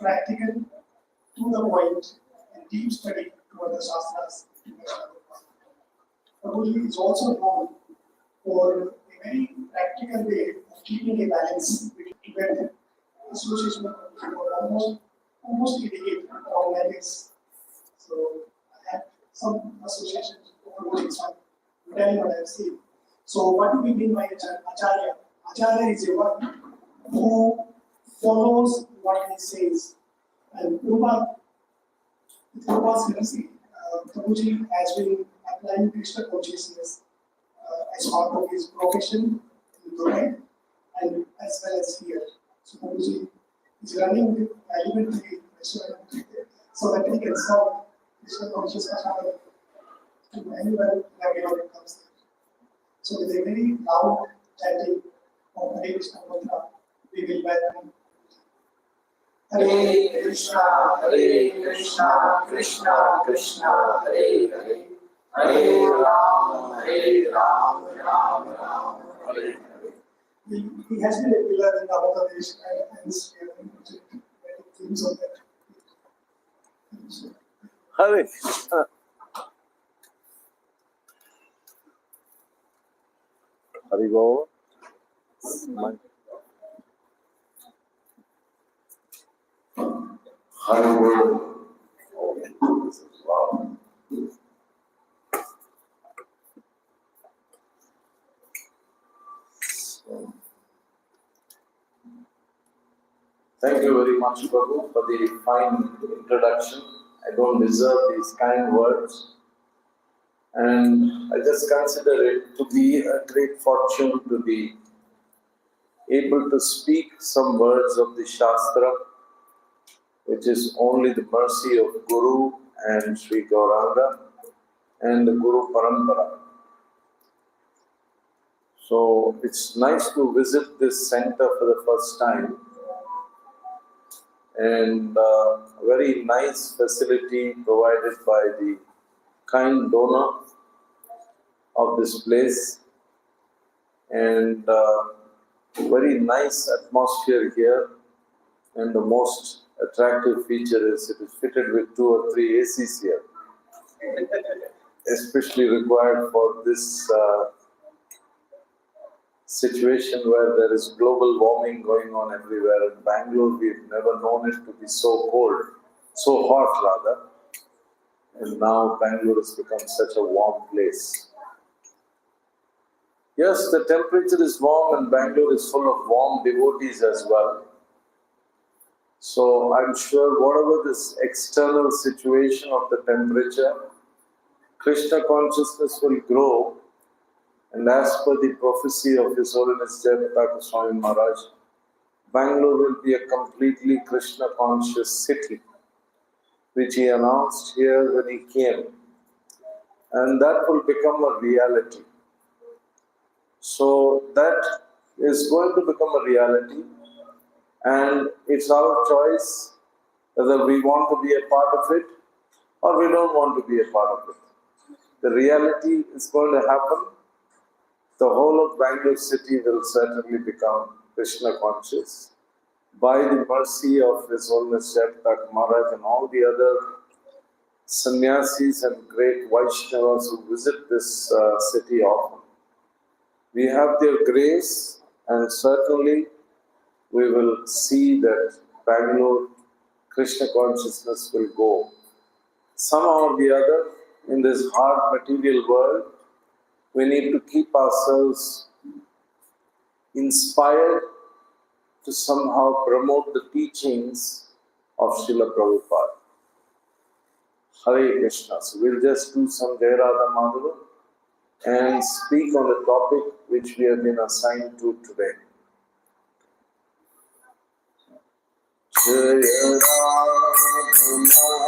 practical, to the point, and deep study toward the Shastras. Prabhuji is also known for a very practical way of keeping a balance between association for almost a decade around my days. So I have some associations for Prabhuji, so I'm telling what I've seen. So what do we mean by Acharya? Acharya is a one who follows what he says. And Prabhupada's mercy, Prabhuji has been applying Krishna consciousness as part of his profession in Dubai and as well as here. So Prabhuji is running with elementary Krishna so that he can serve Krishna consciousness to anyone wherever it comes there. So with a very loud chanting of Hare Krishna mantra, we will welcome Hare Krishna, Krishna Krishna, Hare Hare, Hare Ram, Ram Ram, Hare Hare. He has been a pillar in the Andhra Pradesh and themes of that. Hare Krishna. Hare Go. Thank you very much, Prabhu, for the fine introduction. I don't deserve these kind words. And I just consider it to be a great fortune to be able to speak some words of the Shastra, which is only the mercy of Guru and Sri Gauranga and the Guru Parampara. So it's nice to visit this center for the first time, and a very nice facility provided by the kind donor of this place, and very nice atmosphere here. And the most attractive feature is it is fitted with 2 or 3 ACs here, especially required for this situation where there is global warming going on everywhere. In Bangalore, we've never known it to be so cold, so hot rather. And now Bangalore has become such a warm place. Yes, the temperature is warm and Bangalore is full of warm devotees as well. So I'm sure whatever this external situation of the temperature, Krishna consciousness will grow. And as per the prophecy of His Holiness Jayapataka Swami Maharaj, Bangalore will be a completely Krishna conscious city, which he announced here when he came. And that will become a reality. So that is going to become a reality, and it's our choice whether we want to be a part of it or we don't want to be a part of it. The reality is going to happen. The whole of Bangalore city will certainly become Krishna conscious by the mercy of His Holiness Jayapataka Maharaj and all the other sannyasis and great Vaishnavas who visit this city often. We have their grace, and certainly we will see that Bangalore Krishna consciousness will go. Somehow or the other, in this hard material world, we need to keep ourselves inspired to somehow promote the teachings of Srila Prabhupada. Hare Krishna. So we'll just do some Jai Radha Madhava and speak on the topic which we have been assigned to today. Jai Radha Madhava,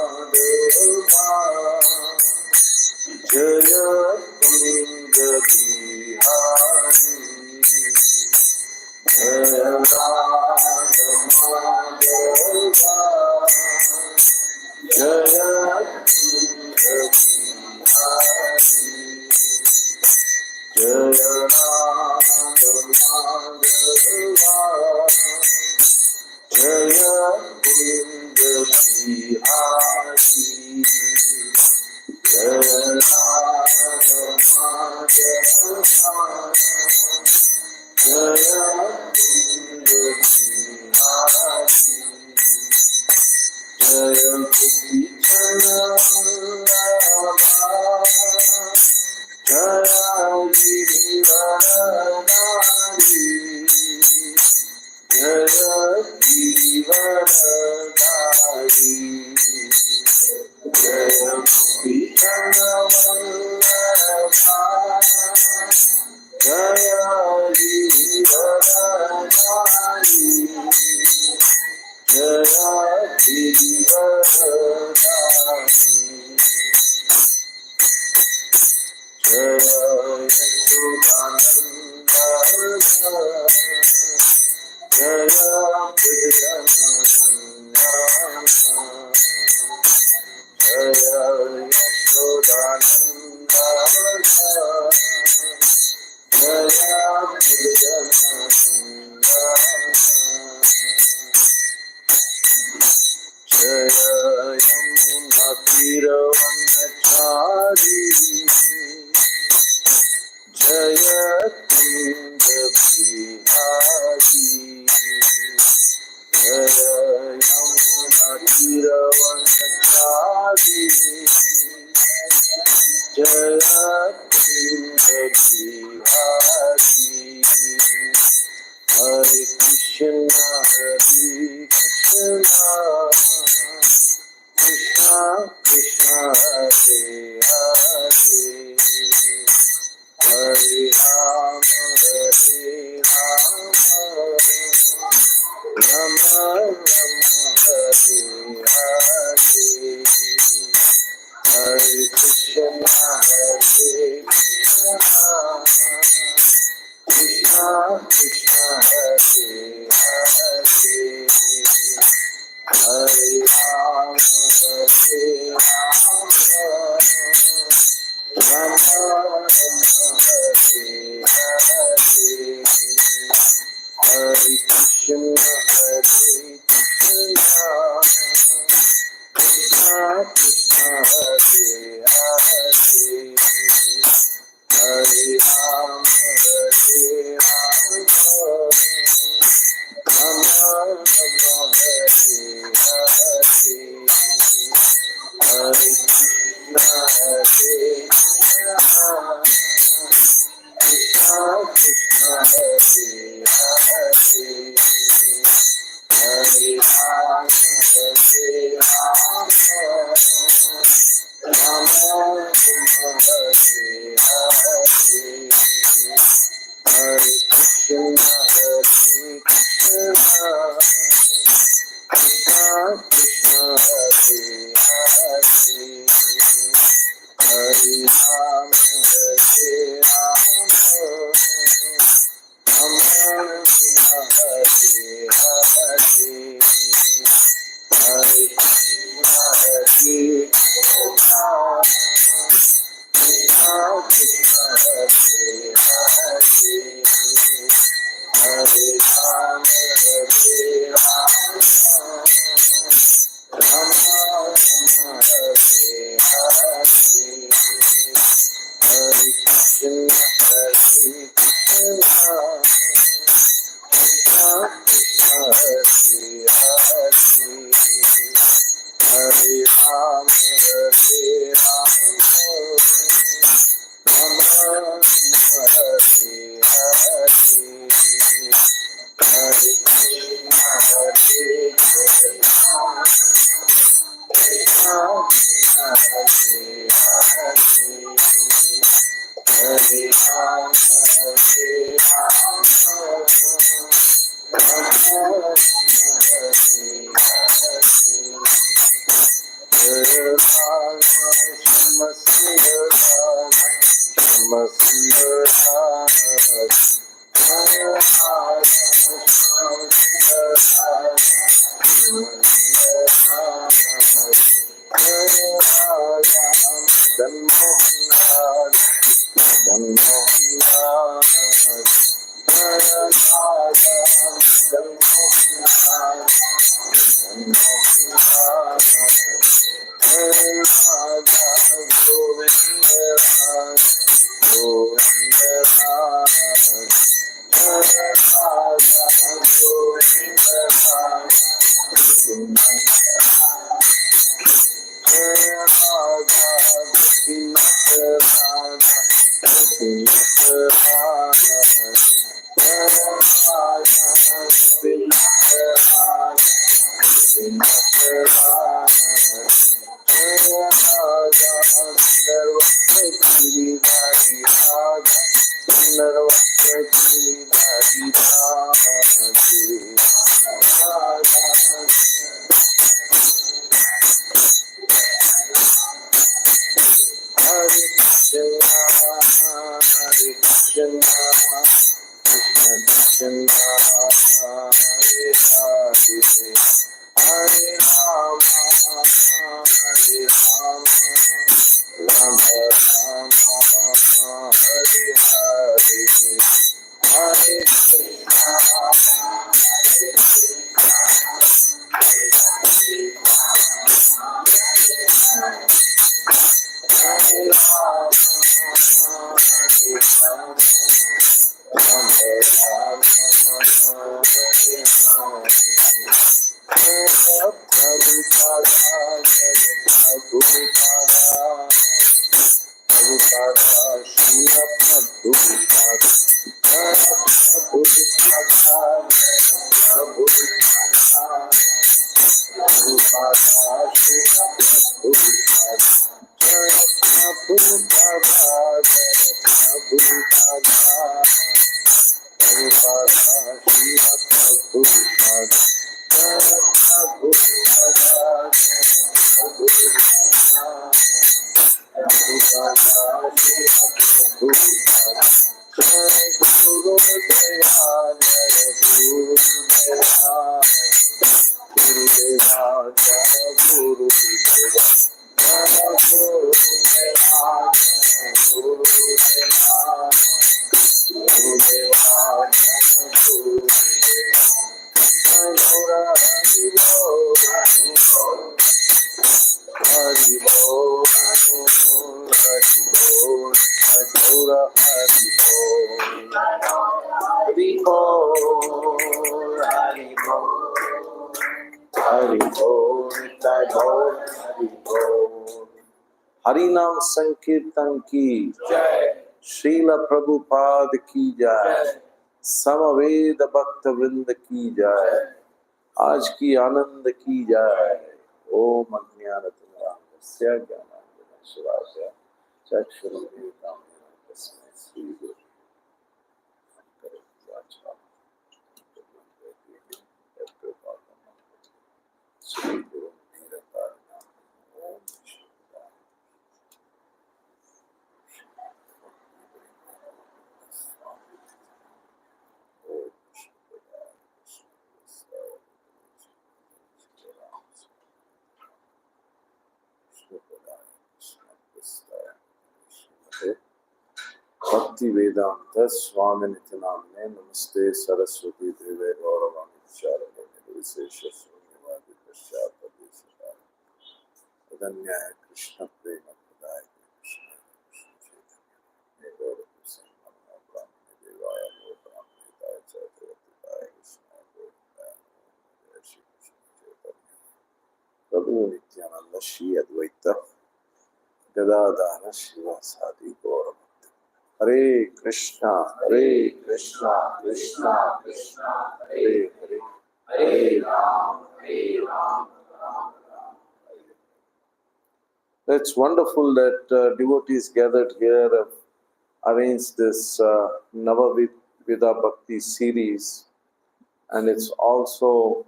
Jaya Kunja Bihari, Jaya Radha Madhava, Jaya Kunja Bihari, Jaya Radha Madhava, Jaya Kunja हरिनाम संकीर्तन की जय, श्रील प्रभुपाद की जय, समवेद भक्त वृंद की जय, आज की आनंद की जय। ओम अज्ञानतिमिरान्धस्य ज्ञानाञ्जनशलाकया चक्षुरुन्मीलितं येन तस्मै श्रीगुरवे भक्ति वेदांत स्वामी नित्य नामने नमस्ते सरस्वती देवे गौरवाणी विचारणे निर्विशेष शून्यवादी पश्चात अदन्याय कृष्ण प्रेम प्रदाय कृष्ण चैतन्य गौर ब्राह्मण देवाय ब्राह्मणिताय चैतन्याय कृष्ण गोविंदाय जय श्री कृष्ण चैतन्य प्रभु नित्यानंद श्री अद्वैत गदाधर शिवासादि गौर हरे Krishna Krishna Krishna Hare Hare Hare Ram Ram Ram. It's wonderful that devotees gathered here have arranged this Navavida Bhakti series, and it's also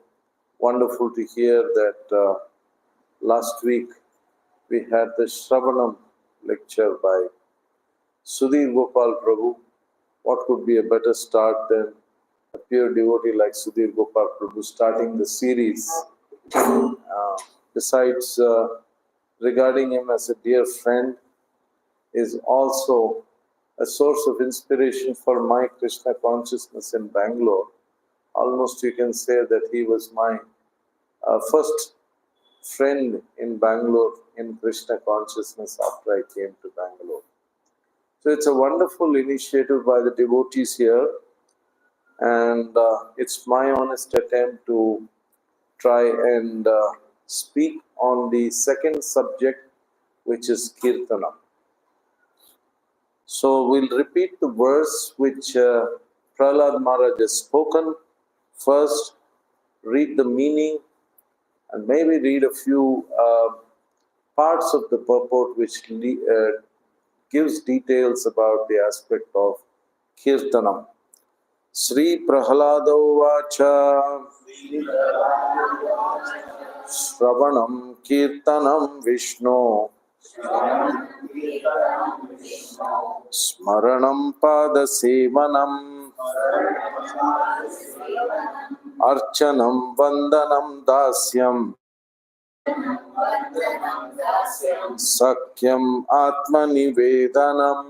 wonderful to hear that last week we had the Shravanam lecture by Sudhir Gopal Prabhu. What could be a better start than a pure devotee like Sudhir Gopal Prabhu starting the series? Besides, regarding him as a dear friend, is also a source of inspiration for my Krishna consciousness in Bangalore. Almost you can say that he was my first friend in Bangalore in Krishna consciousness after I came to Bangalore. So it's a wonderful initiative by the devotees here, and it's my honest attempt to try and speak on the second subject, which is Kirtanam. So we'll repeat the verse which Prahlad Maharaj has spoken. First, read the meaning, and maybe read a few parts of the purport which gives details about the aspect of Kirtanam. Sri Prahalada Vacha Shravanam Kirtanam Vishnu Smaranam Pada Sevanam Archanam Vandanam Dasyam Sakyam Atmanivedanam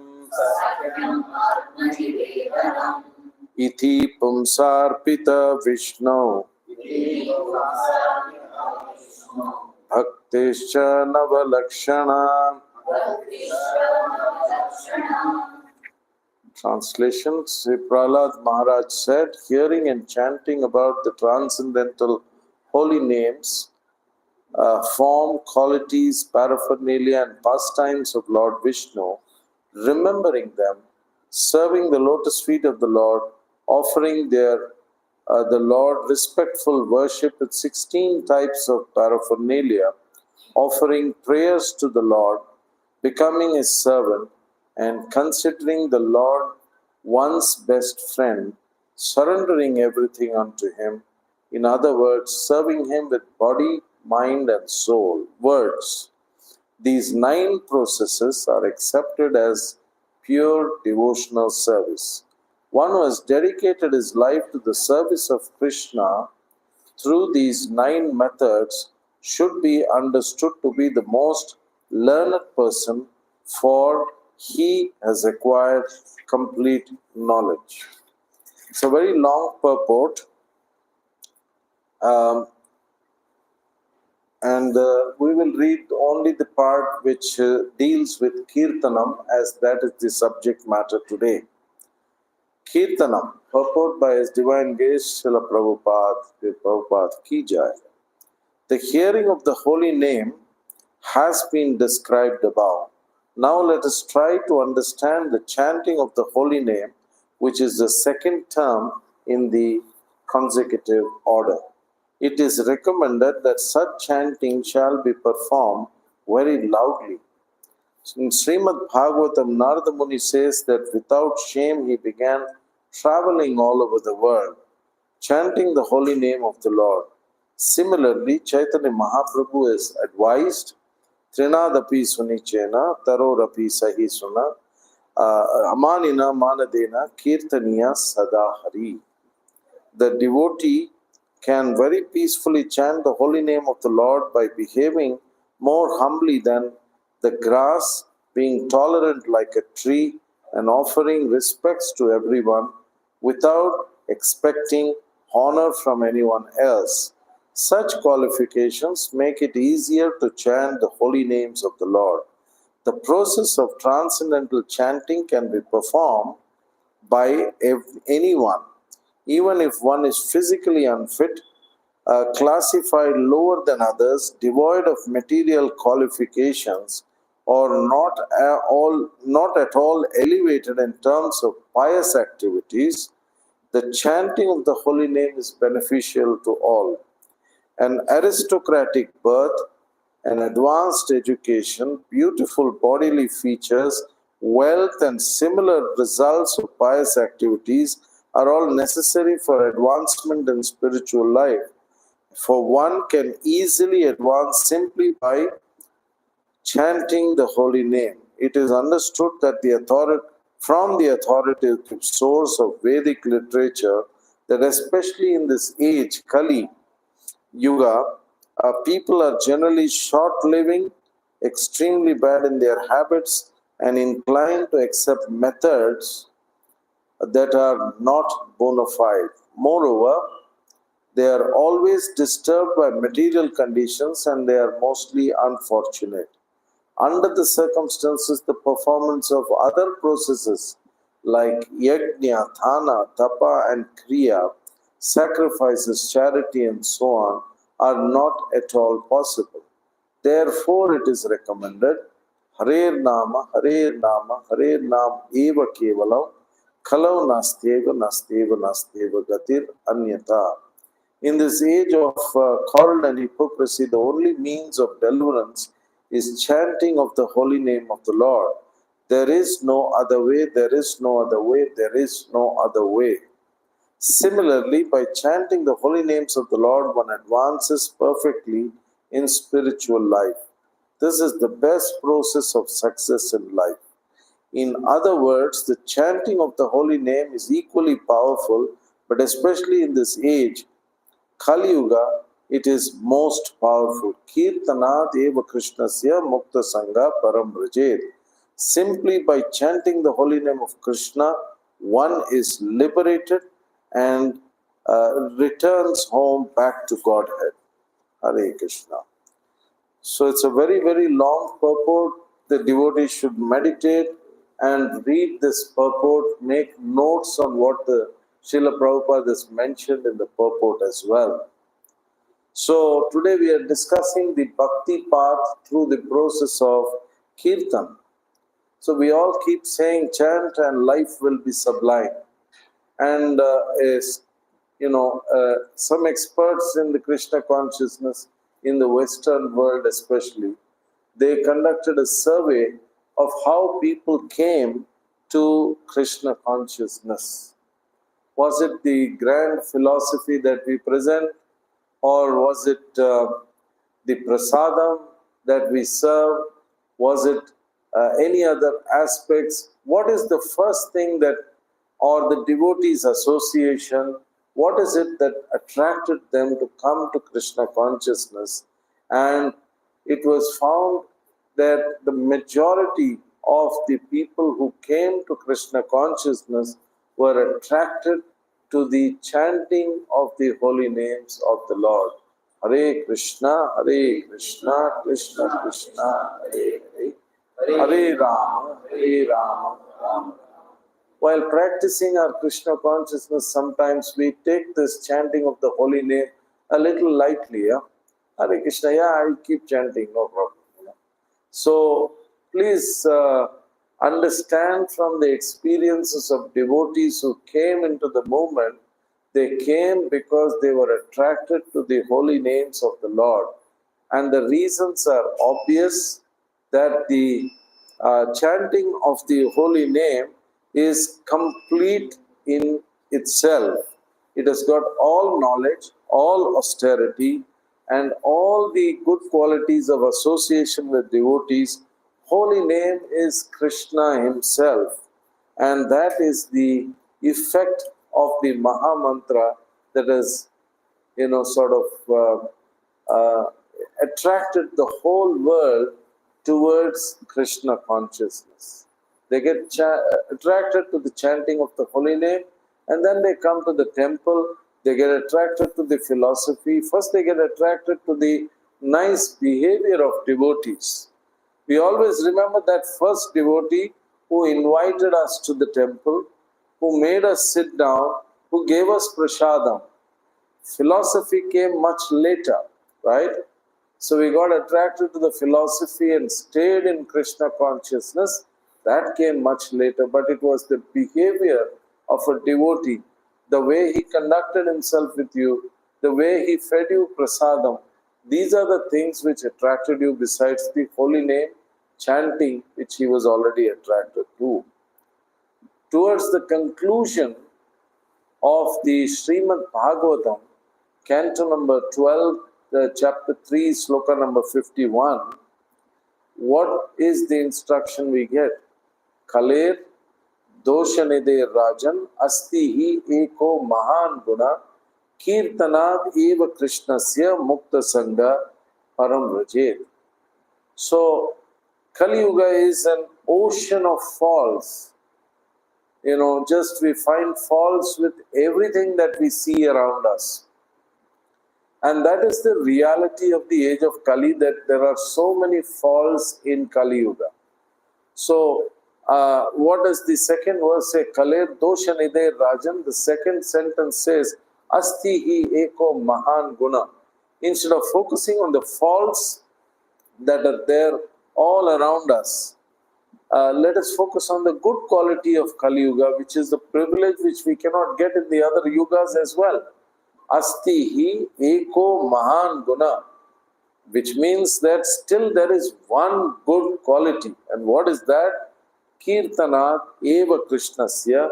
Iti Pumsarpita Vishnu Bhaktesha Navalakshana. Translation: Sri Prahlad Maharaj said, hearing and chanting about the transcendental holy names, form, qualities, paraphernalia and pastimes of Lord Vishnu, remembering them, serving the lotus feet of the Lord, offering the Lord respectful worship with 16 types of paraphernalia, offering prayers to the Lord, becoming his servant, and considering the Lord one's best friend, surrendering everything unto him, in other words, serving him with body, mind and soul, words. These 9 processes are accepted as pure devotional service. One who has dedicated his life to the service of Krishna through these 9 methods should be understood to be the most learned person, for he has acquired complete knowledge. It's a very long purport, and we will read only the part which deals with Kirtanam, as that is the subject matter today. Kirtanam, purport by His Divine Grace Srila Prabhupada Ki Jai. The hearing of the holy name has been described above. Now let us try to understand the chanting of the holy name, which is the second term in the consecutive order. It is recommended that such chanting shall be performed very loudly. In Srimad Bhagavatam, Narada Muni says that without shame he began traveling all over the world, chanting the holy name of the Lord. Similarly, Chaitanya Mahaprabhu is advised, Trinadapi Sunichena, Tarorapi Sahisuna, Amanina Manadena, Kirtaniya Sadahari. The devotee can very peacefully chant the holy name of the Lord by behaving more humbly than the grass, being tolerant like a tree, and offering respects to everyone without expecting honor from anyone else. Such qualifications make it easier to chant the holy names of the Lord. The process of transcendental chanting can be performed by anyone, even if one is physically unfit, classified lower than others, devoid of material qualifications, or not at all elevated in terms of pious activities. The chanting of the holy name is beneficial to all. An aristocratic birth, an advanced education, beautiful bodily features, wealth, and similar results of pious activities are all necessary for advancement in spiritual life. For one can easily advance simply by chanting the holy name. It is understood that from the authoritative source of Vedic literature that especially in this age, Kali Yuga, people are generally short-living, extremely bad in their habits, and inclined to accept methods that are not bona fide. Moreover, they are always disturbed by material conditions and they are mostly unfortunate. Under the circumstances, the performance of other processes like yajna, dhana, tapa and kriya, sacrifices, charity and so on, are not at all possible. Therefore, it is recommended, Harer Nama, Harer Nama, Harer Nam Eva Kevalam, Kalau Nasteva, Nasteva, Nasteva Gatir Anyata. In this age of quarrel and hypocrisy, the only means of deliverance is chanting of the holy name of the Lord. There is no other way, there is no other way, there is no other way. Similarly, by chanting the holy names of the Lord, one advances perfectly in spiritual life. This is the best process of success in life. In other words, the chanting of the holy name is equally powerful, but especially in this age, Kali Yuga, it is most powerful. Kirtanat eva Krishnasya mukta sangha param vrajet. Simply by chanting the holy name of Krishna, one is liberated and returns home back to Godhead. Hare Krishna. So it's a very, very long purport. The devotee should meditate and read this purport, make notes on what the Srila Prabhupada has mentioned in the purport as well. So today we are discussing the bhakti path through the process of kirtan. So we all keep saying chant and life will be sublime. And some experts in the Krishna consciousness in the Western world especially, they conducted a survey of how people came to Krishna consciousness. Was it the grand philosophy that we present, or was it the prasadam that we serve? Was it any other aspects? What is the first thing that, or the devotees' association, what is it that attracted them to come to Krishna consciousness? And it was found that the majority of the people who came to Krishna consciousness were attracted to the chanting of the holy names of the Lord. Hare Krishna, Krishna Krishna, Hare Hare, Hare Rama, Rama Rama. While practicing our Krishna consciousness, sometimes we take this chanting of the holy name a little lightly. Yeah? Hare Krishna, yeah, I keep chanting, no problem. So please understand from the experiences of devotees who came into the movement, they came because they were attracted to the holy names of the Lord. And the reasons are obvious, that the chanting of the holy name is complete in itself. It has got all knowledge, all austerity, and all the good qualities of association with devotees. Holy name is Krishna himself, and that is the effect of the Maha Mantra that has, attracted the whole world towards Krishna consciousness. They get attracted to the chanting of the holy name, and then they come to the temple. They get attracted to the philosophy. First, they get attracted to the nice behavior of devotees. We always remember that first devotee who invited us to the temple, who made us sit down, who gave us prasadam. Philosophy came much later, right? So we got attracted to the philosophy and stayed in Krishna consciousness. That came much later, but it was the behavior of a devotee, the way he conducted himself with you, the way he fed you prasadam. These are the things which attracted you besides the holy name chanting, which he was already attracted to. Towards the conclusion of the Srimad Bhagavatam, canto number 12, chapter 3, sloka number 51, what is the instruction we get? Kaler doshanide rajan asti hi eko mahan guna kirtanad eva krishnasya mukta sangha param vrajet. So, Kali Yuga is an ocean of falls. Just we find faults with everything that we see around us. And that is the reality of the age of Kali, that there are so many faults in Kali Yuga. So, what does the second verse say? Kaler doshanide rajan. The second sentence says, Asti hi eko mahan guna. Instead of focusing on the faults that are there all around us, let us focus on the good quality of Kali Yuga, which is the privilege which we cannot get in the other yugas as well. asti hi eko mahan guna, which means that still there is one good quality. And what is that? Kirtanat eva Krishnasya,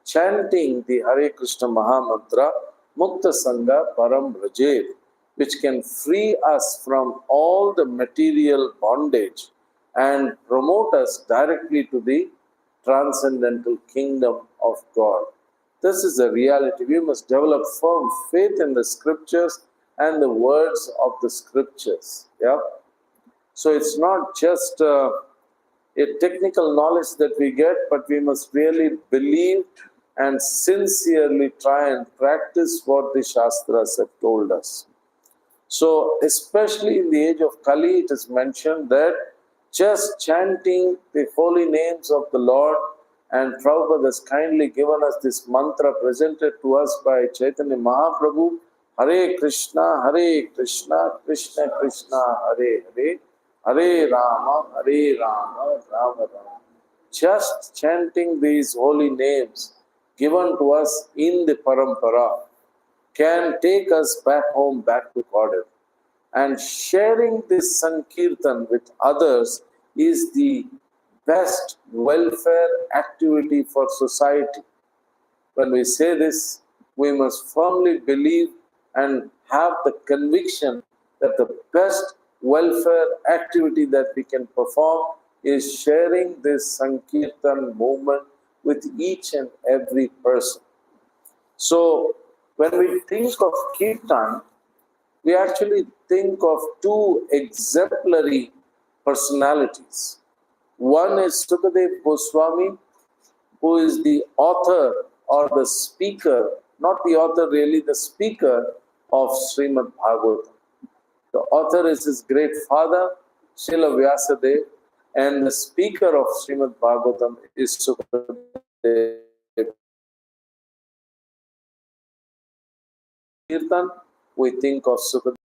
chanting the Hare Krishna Mahamantra, Mukta Sangha Param Rajet, which can free us from all the material bondage and promote us directly to the transcendental kingdom of God. This is the reality. We must develop firm faith in the scriptures and the words of the scriptures. Yeah. So it's not just a technical knowledge that we get, but we must really believe and sincerely try and practice what the Shastras have told us. So, especially in the age of Kali, it is mentioned that just chanting the holy names of the Lord, and Prabhupada has kindly given us this mantra presented to us by Chaitanya Mahaprabhu, Hare Krishna, Krishna Krishna, Hare Hare, Hare Rama, Rama Rama. Just chanting these holy names given to us in the parampara can take us back home, back to Godhead. And sharing this Sankirtan with others is the best welfare activity for society. When we say this, we must firmly believe and have the conviction that the best welfare activity that we can perform is sharing this Sankirtan movement with each and every person. So, when we think of Kirtan, we actually think of two exemplary personalities. One is Sukadev Goswami, who is the author or the speaker, not the author really, the speaker of Srimad Bhagavatam. The author is his great father, Srila Vyasadeva, and the speaker of Srimad Bhagavatam is Sukadev. Kirtan, we think of Sukadev,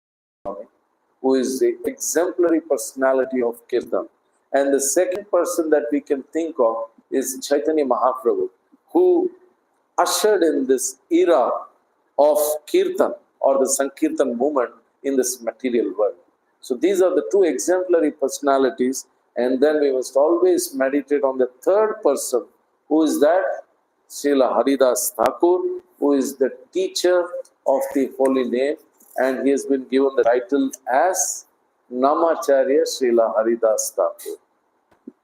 who is the exemplary personality of Kirtan. And the second person that we can think of is Chaitanya Mahaprabhu, who ushered in this era of Kirtan or the Sankirtan movement in this material world. So these are the two exemplary personalities, and then we must always meditate on the third person. Who is that? Srila Haridas Thakur, who is the teacher of the holy name, and he has been given the title as Namacharya Srila Haridas Thakur.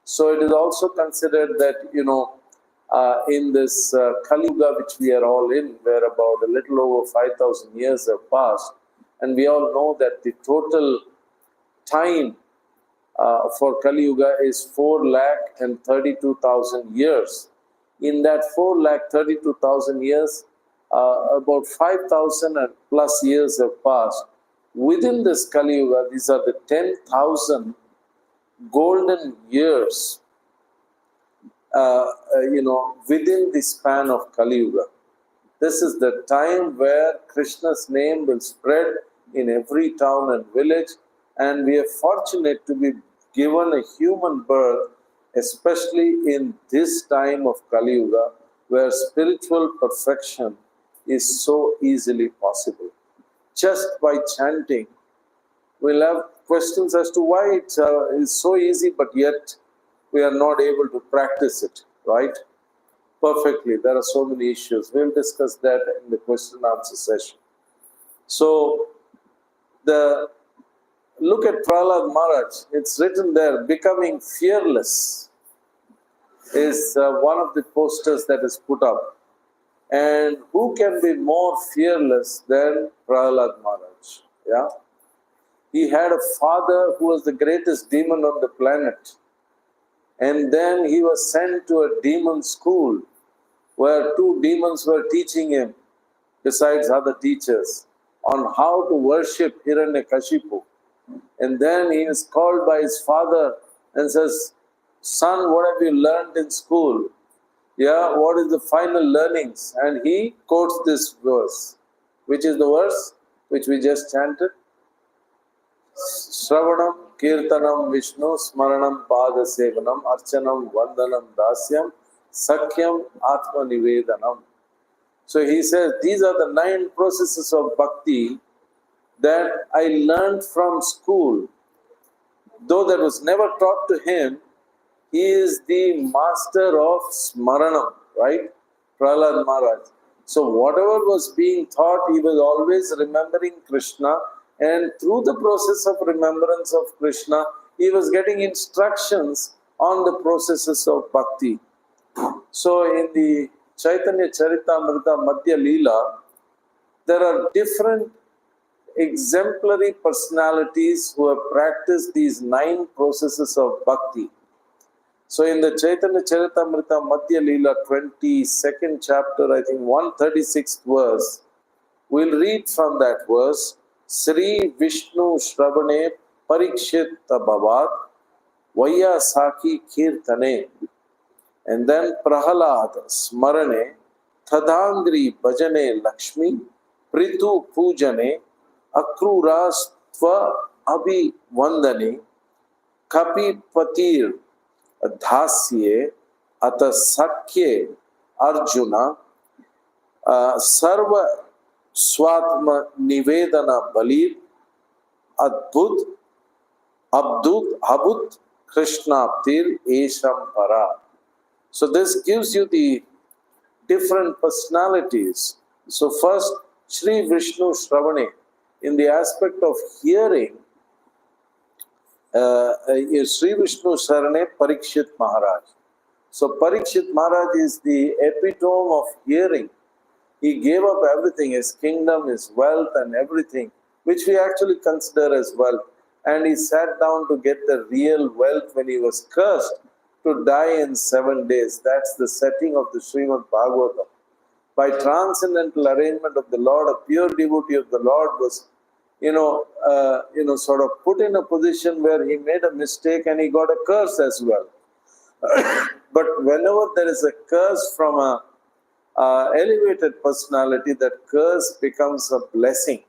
So it is also considered that, in this Kali Yuga which we are all in, where about a little over 5,000 years have passed, and we all know that the total time for Kali Yuga is 4,32,000 years. In that 4,32,000 years, about 5,000 and plus years have passed. Within this Kali Yuga, these are the 10,000 golden years, within the span of Kali Yuga. This is the time where Krishna's name will spread in every town and village, and we are fortunate to be given a human birth, especially in this time of Kali Yuga, where spiritual perfection is so easily possible. Just by chanting, we'll have questions as to why it is so easy, but yet we are not able to practice it, right? Perfectly. There are so many issues. We'll discuss that in the question and answer session. So, look at Prahlad Maharaj. It's written there, becoming fearless is one of the posters that is put up. And who can be more fearless than Prahlad Maharaj? Yeah. He had a father who was the greatest demon on the planet. And then he was sent to a demon school where two demons were teaching him, besides other teachers, on how to worship Hiranyakashipu. And then he is called by his father and says, "Son, what have you learned in school? Yeah, what is the final learnings?" And he quotes this verse. Which is the verse which we just chanted? Shravanam, Kirtanam, Vishnu, Smaranam, Pada Archanam, Vandanam, Dasyam, Sakyam, Atma Nivedanam. So he says, these are the 9 processes of bhakti that I learned from school. Though that was never taught to him, he is the master of Smaranam, right? Prahlad Maharaj. So whatever was being taught, he was always remembering Krishna, and through the process of remembrance of Krishna, he was getting instructions on the processes of bhakti. So in the Chaitanya Charitamrita Madhya Leela, there are different exemplary personalities who have practiced these 9 processes of bhakti. So in the Chaitanya Charitamrita Madhya Leela 22nd chapter, I think 136th verse, we'll read from that verse, Sri Vishnu Shravane Parikshit Bhavat Vaya Saki Kirtane, and then Prahalad Smarane Thadangri Bhajane Lakshmi Pritu Pujane Akrurastva Abhi Vandane Kapi Patir Dhasye Ata Sakye Arjuna Sarva Swatma Nivedana Balir Adbhut Abhut Krishnaptir Esham Para. So this gives you the different personalities. So first, Sri Vishnu Shravane, in the aspect of hearing, Sri Vishnu Shravane Parikshit Maharaj. So Parikshit Maharaj is the epitome of hearing. He gave up everything, his kingdom, his wealth and everything, which we actually consider as wealth. And he sat down to get the real wealth when he was cursed to die in 7 days. That's the setting of the Srimad Bhagavatam. By transcendental arrangement of the Lord, a pure devotee of the Lord was, sort of put in a position where he made a mistake and he got a curse as well. But whenever there is a curse from a elevated personality, that curse becomes a blessing.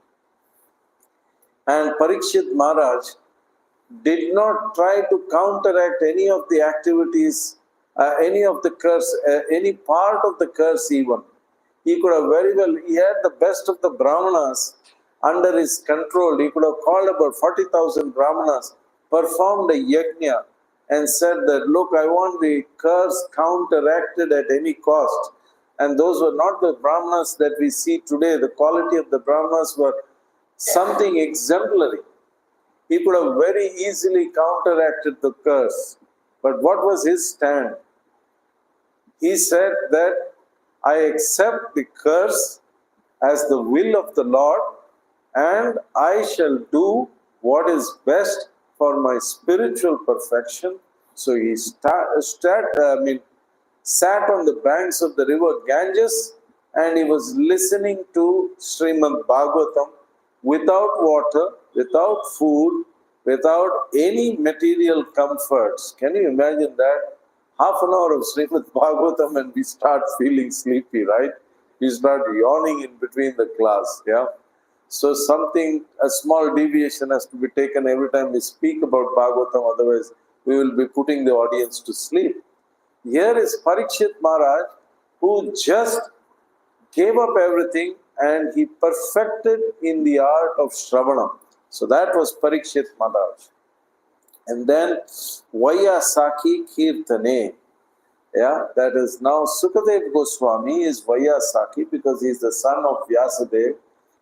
And Parikshit Maharaj did not try to counteract any of the activities, any of the curse, any part of the curse even. He could have very well, he had the best of the Brahmanas under his control. He could have called about 40,000 Brahmanas, performed a yajna and said that, look, I want the curse counteracted at any cost. And those were not the Brahmanas that we see today. The quality of the Brahmanas were something exemplary. He could have very easily counteracted the curse. But what was his stand? He said that I accept the curse as the will of the Lord, and I shall do what is best for my spiritual perfection. So he sat on the banks of the river Ganges, and he was listening to Srimad Bhagavatam without water, without food, without any material comforts. Can you imagine that? Half an hour of Srimad Bhagavatam and we start feeling sleepy, right? We start yawning in between the class, yeah? So a small deviation has to be taken every time we speak about Bhagavatam, otherwise we will be putting the audience to sleep. Here is Parikshit Maharaj, who just gave up everything and he perfected in the art of Shravanam. So that was Parikshit Maharaj. And then Vaya Saki Kirtane. Yeah, that is now Sukadev Goswami is Vaya Saki because he is the son of Vyasadeva.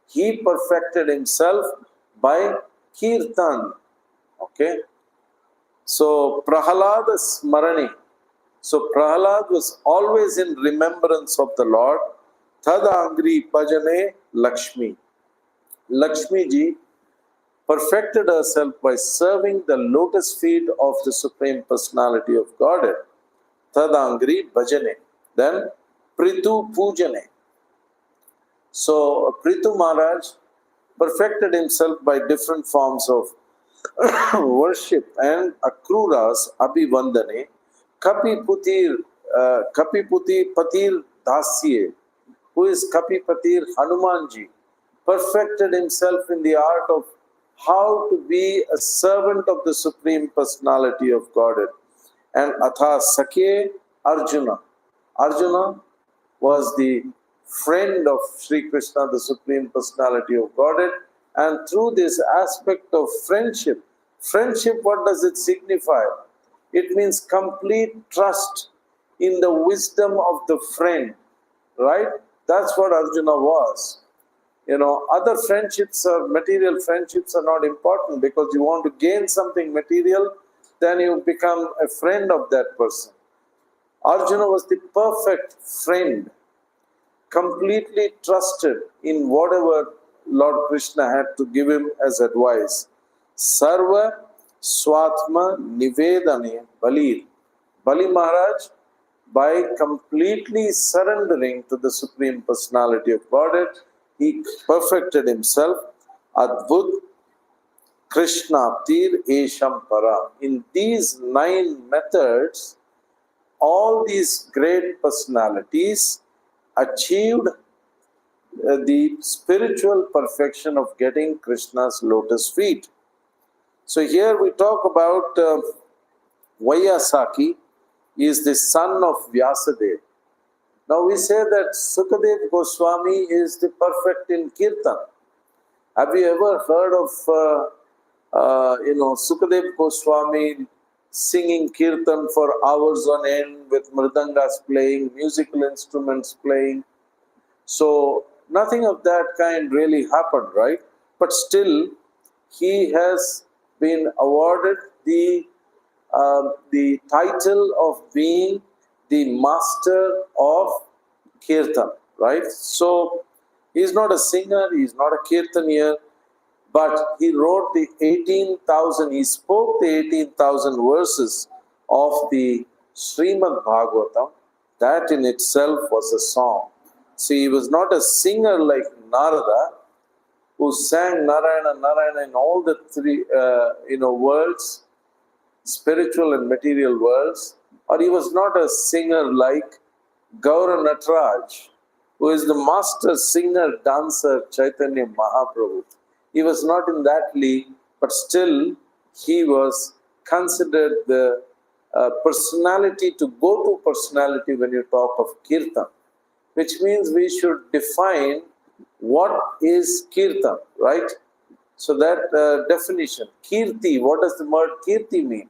He perfected himself by Kirtan. Okay. So Prahalad Smarani. So Prahalad was always in remembrance of the Lord. Thadangri Bhajane Lakshmi. Lakshmi ji perfected herself by serving the lotus feet of the Supreme Personality of Godhead. Thadangri Bhajane. Then Pritu Pujane. So Pritu Maharaj perfected himself by different forms of worship and Akruras Abhivandane. Kapi Patir Dasye, who is Kapi Patir Hanumanji, perfected himself in the art of how to be a servant of the Supreme Personality of Godhead. And Atha Sakye Arjuna. Arjuna was the friend of Sri Krishna, the Supreme Personality of Godhead. And through this aspect of friendship, what does it signify? It means complete trust in the wisdom of the friend, right? That's what Arjuna was. Other friendships or material friendships are not important, because you want to gain something material, then you become a friend of that person. Arjuna was the perfect friend, completely trusted in whatever Lord Krishna had to give him as advice. Sarva Swatma Nivedane Balir. Bali Maharaj, by completely surrendering to the Supreme Personality of Godhead, he perfected himself. Adbhut Krishna Tir Esham Para. In these 9 methods, all these great personalities achieved the spiritual perfection of getting Krishna's lotus feet. So here we talk about Vyasaki is the son of Vyasadeva. Now we say that Sukadev Goswami is the perfect in Kirtan. Have you ever heard of Sukadev Goswami singing Kirtan for hours on end with mridangas playing, musical instruments playing? So nothing of that kind really happened, right? But still, he has been awarded the title of being the master of Kirtan, right? So he's not a singer, he's not a Kirtanier, but he wrote the 18,000, he spoke the 18,000 verses of the Srimad Bhagavatam. That in itself was a song. See, he was not a singer like Narada, who sang Narayana, Narayana in all the 3 worlds, spiritual and material worlds. Or he was not a singer like Gaura Nataraj, who is the master singer, dancer, Chaitanya Mahaprabhu. He was not in that league, but still he was considered the personality to go to personality when you talk of Kirtan, which means we should define what is Kirtan, right? So that definition, Kirti, what does the word Kirti mean?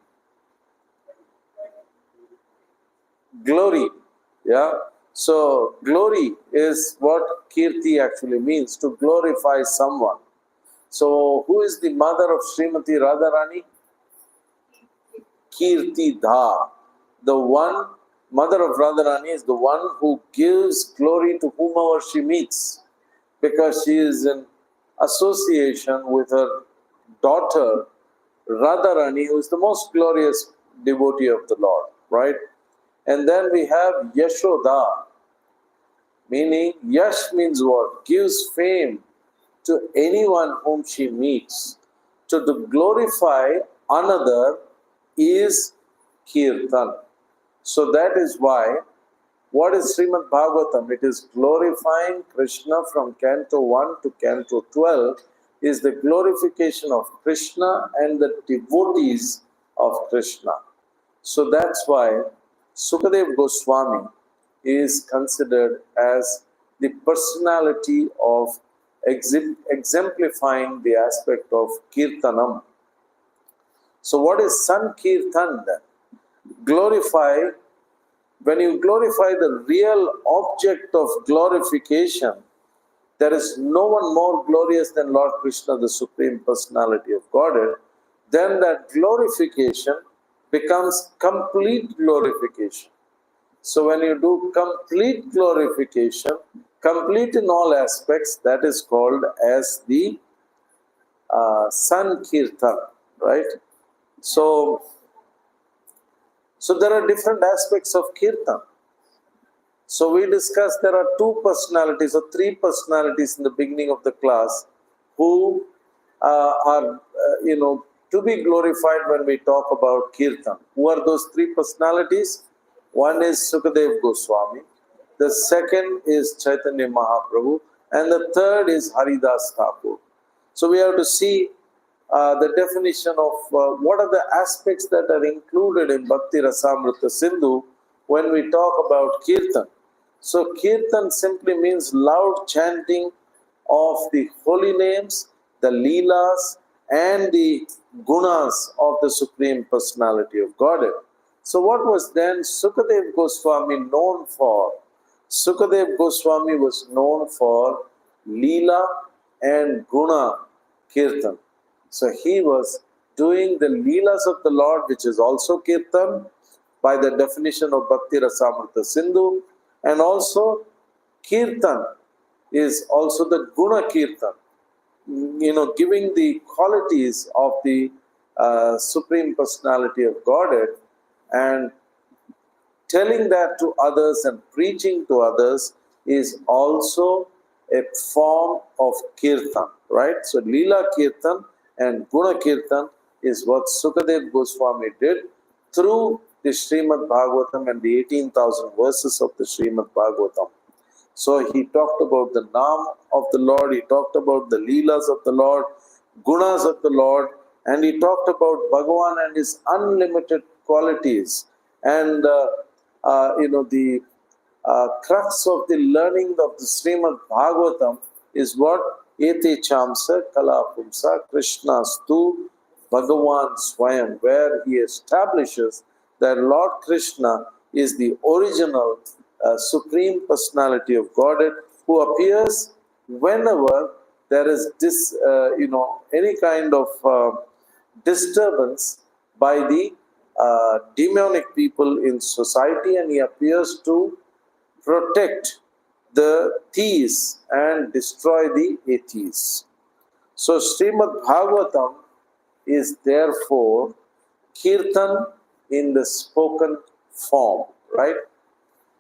Glory, yeah. So glory is what Kirti actually means, to glorify someone. So who is the mother of Srimati Radharani? Kirti Dha. The one, mother of Radharani is the one who gives glory to whomever she meets, because she is in association with her daughter Radharani, who is the most glorious devotee of the Lord, right? And then we have Yashoda, meaning Yash means what? Gives fame to anyone whom she meets. To glorify another is Kirtan. So that is why, what is Srimad Bhagavatam? It is glorifying Krishna from Canto 1 to Canto 12, is the glorification of Krishna and the devotees of Krishna. So that's why Sukadev Goswami is considered as the personality of exemplifying the aspect of Kirtanam. So what is Sankirtan then? Glorify, when you glorify the real object of glorification, there is no one more glorious than Lord Krishna, the Supreme Personality of Godhead, then that glorification becomes complete glorification. So when you do complete glorification, complete in all aspects, that is called as the Sankirtan, right? So there are different aspects of Kirtan. So we discussed there are 2 personalities or 3 personalities in the beginning of the class who are to be glorified when we talk about Kirtan. Who are those 3 personalities? One is Sukadev Goswami, the second is Chaitanya Mahaprabhu, and the third is Haridas Thakur. So we have to see the definition of what are the aspects that are included in Bhakti Rasamrita Sindhu when we talk about Kirtan. So Kirtan simply means loud chanting of the holy names, the leelas, and the gunas of the Supreme Personality of Godhead. So what was then Sukadev Goswami known for? Sukadev Goswami was known for leela and guna kirtan. So he was doing the leelas of the Lord, which is also kirtan, by the definition of Bhakti Rasamrita Sindhu, and also kirtan is also the guna kirtan, giving the qualities of the Supreme Personality of Godhead and telling that to others and preaching to others is also a form of kirtan, right? So Leela Kirtan and Guna Kirtan is what Sukadev Goswami did through the Srimad Bhagavatam and the 18,000 verses of the Srimad Bhagavatam. So he talked about the Naam of the Lord, he talked about the Leelas of the Lord, Gunas of the Lord, and he talked about Bhagavan and his unlimited qualities. And the crux of the learning of the Srimad Bhagavatam is what? Ete Chamsa Kala Pumsa Krishna Stu Bhagavan Swayam, where he establishes that Lord Krishna is the original Supreme Personality of Godhead who appears whenever there is any kind of disturbance by the demonic people in society, and he appears to protect the theists and destroy the atheists. So Srimad Bhagavatam is therefore Kirtan in the spoken form, right?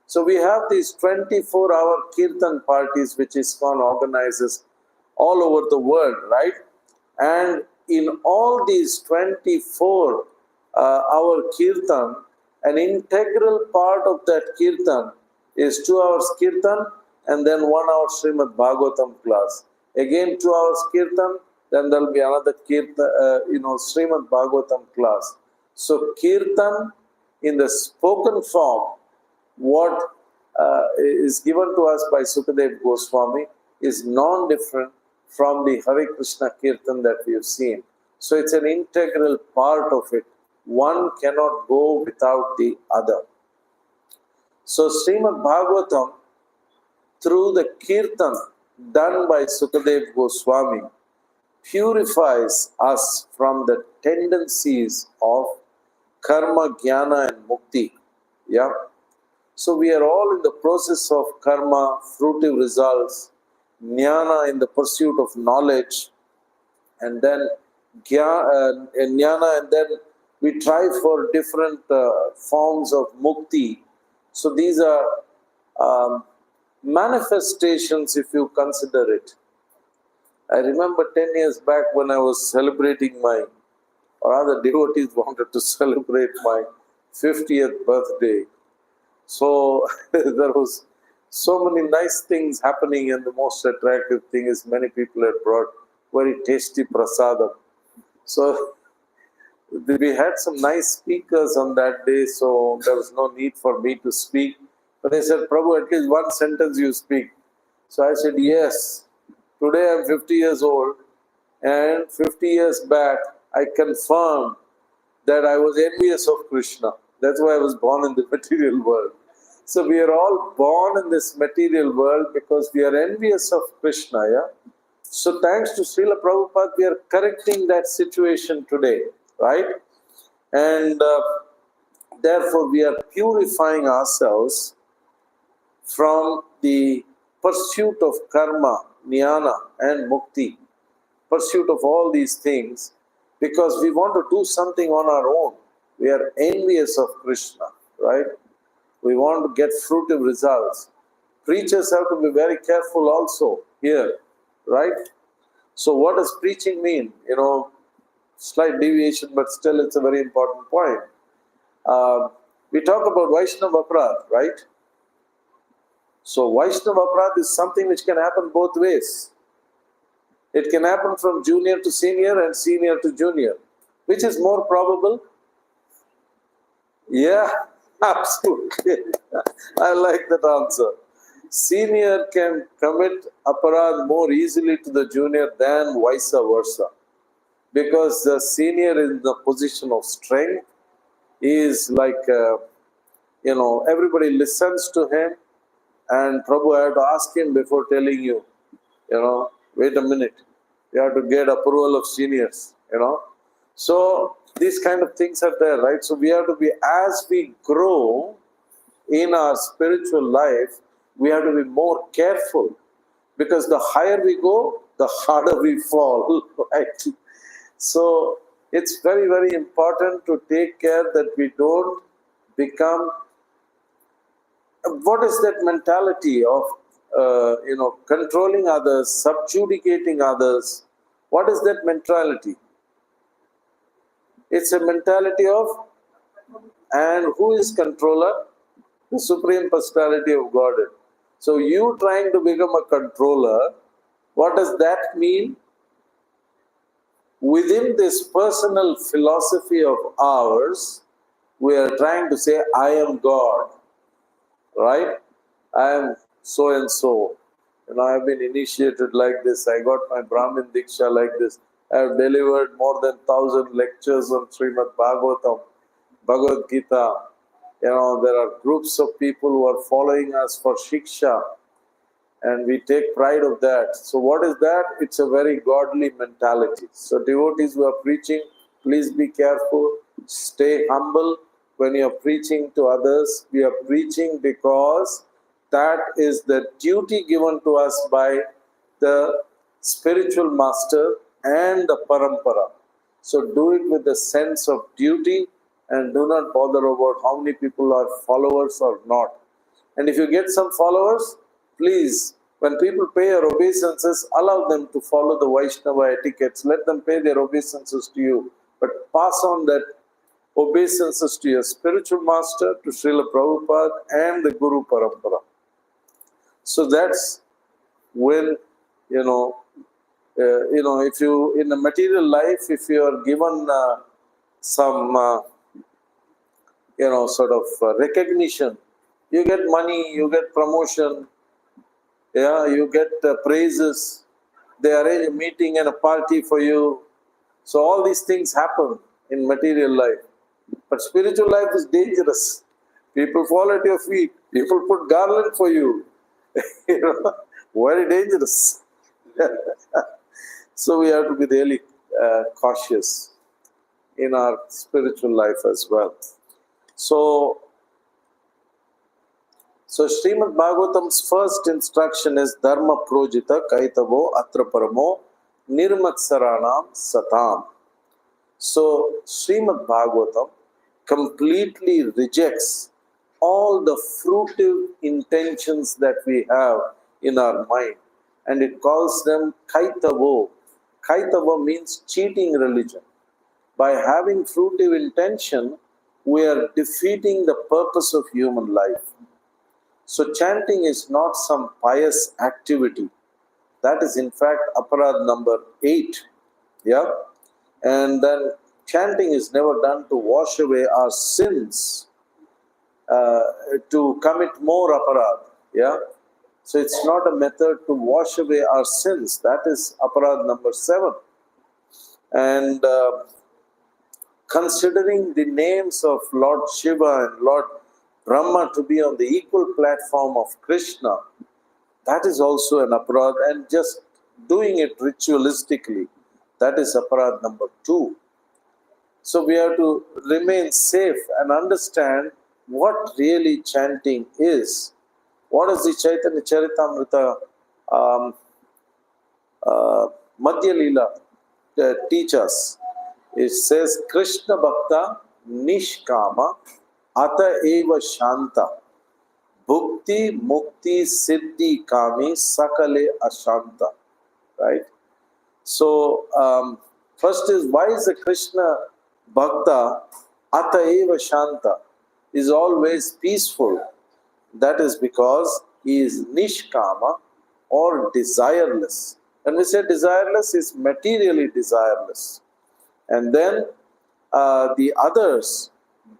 So we have these 24-hour Kirtan parties which ISKCON organizes all over the world, right? And in all these 24-hour Kirtan, an integral part of that Kirtan is 2 hours Kirtan and then 1 hour Srimad Bhagavatam class. Again 2 hours Kirtan, then there will be another Kirtan, Srimad Bhagavatam class. So Kirtan in the spoken form, what is given to us by Sukadev Goswami is non-different from the Hare Krishna Kirtan that we have seen. So it's an integral part of it. One cannot go without the other. So Srimad Bhagavatam, through the Kirtan done by Sukadev Goswami, purifies us from the tendencies of karma, jnana and mukti. Yeah. So we are all in the process of karma, fruitive results, jnana in the pursuit of knowledge, and then jnana, and then we try for different forms of mukti. So these are manifestations if you consider it. I remember 10 years back when I was celebrating or rather devotees wanted to celebrate my 50th birthday. So there was so many nice things happening, and the most attractive thing is many people had brought very tasty prasadam. So we had some nice speakers on that day, so there was no need for me to speak. But they said, Prabhu, at least one sentence you speak. So I said, yes. Today I'm 50 years old, and 50 years back I confirmed that I was envious of Krishna. That's why I was born in the material world. So we are all born in this material world because we are envious of Krishna, yeah? So thanks to Srila Prabhupada, we are correcting that situation today, right? And therefore we are purifying ourselves from the pursuit of karma, jnana and mukti, pursuit of all these things, because we want to do something on our own. We are envious of Krishna, right? We want to get fruitive results. Preachers have to be very careful also here, right? So what does preaching mean? Slight deviation, but still it's a very important point. We talk about Vaishnava Aparadh, right? So Vaishnava Aparadh is something which can happen both ways. It can happen from junior to senior and senior to junior. Which is more probable? Yeah, absolutely. I like that answer. senior can commit aparad more easily to the junior than vice versa. Because the senior is in the position of strength, he is like, everybody listens to him, and Prabhu, I have to ask him before telling you, wait a minute, you have to get approval of seniors, So these kind of things are there, right? So we have to be, as we grow in our spiritual life, we have to be more careful, because the higher we go, the harder we fall, right? So it's very, very important to take care that we don't become. What is that mentality of controlling others, subjugating others? What is that mentality? It's a mentality of, and who is controller? The Supreme Personality of Godhead. So you trying to become a controller, what does that mean? Within this personal philosophy of ours, we are trying to say, I am God, right? I am so and so. I have been initiated like this. I got my Brahmin Diksha like this. I have delivered more than 1,000 lectures on Srimad Bhagavatam, Bhagavad Gita. There are groups of people who are following us for Shiksha, and we take pride of that. So what is that? It's a very godly mentality. So devotees who are preaching, please be careful. Stay humble when you are preaching to others. We are preaching because that is the duty given to us by the spiritual master and the parampara. So do it with a sense of duty, and do not bother about how many people are followers or not. And if you get some followers, please, when people pay your obeisances, allow them to follow the Vaishnava etiquettes. Let them pay their obeisances to you. But pass on that obeisances to your spiritual master, to Srila Prabhupada and the Guru Parampara. So that's when, if you, in a material life, if you are given some, recognition, you get money, you get promotion, you get praises, they arrange a meeting and a party for you. So all these things happen in material life. But spiritual life is dangerous. People fall at your feet. People put garland for you. Very dangerous. So we have to be really cautious in our spiritual life as well. So Srimad Bhagavatam's first instruction is Dharma Projita Kaitavo Atra Paramo Nirmatsaranam Satam. So Srimad Bhagavatam completely rejects all the fruitive intentions that we have in our mind, and it calls them Kaitavo. Kaitava means cheating religion. By having fruitive intention, we are defeating the purpose of human life. So chanting is not some pious activity. That is in fact aparad number 8. Yeah? And then chanting is never done to wash away our sins, to commit more aparad. Yeah? So it's not a method to wash away our sins. That is aparad number 7. And considering the names of Lord Shiva and Lord Brahma to be on the equal platform of Krishna, that is also an aparad, and just doing it ritualistically, that is aparad number 2. So we have to remain safe and understand what really chanting is. What does the Chaitanya Charitamrita Madhya Leela teach us? It says, Krishna Bhakta Nishkama Ata Eva Shanta Bhukti Mukti Siddhi Kami Sakale Ashanta. Right? So, first is, why is the Krishna Bhakta Ata Eva Shanta is always peaceful? That is because he is Nishkama, or desireless. When we say desireless, is materially desireless. And then the others,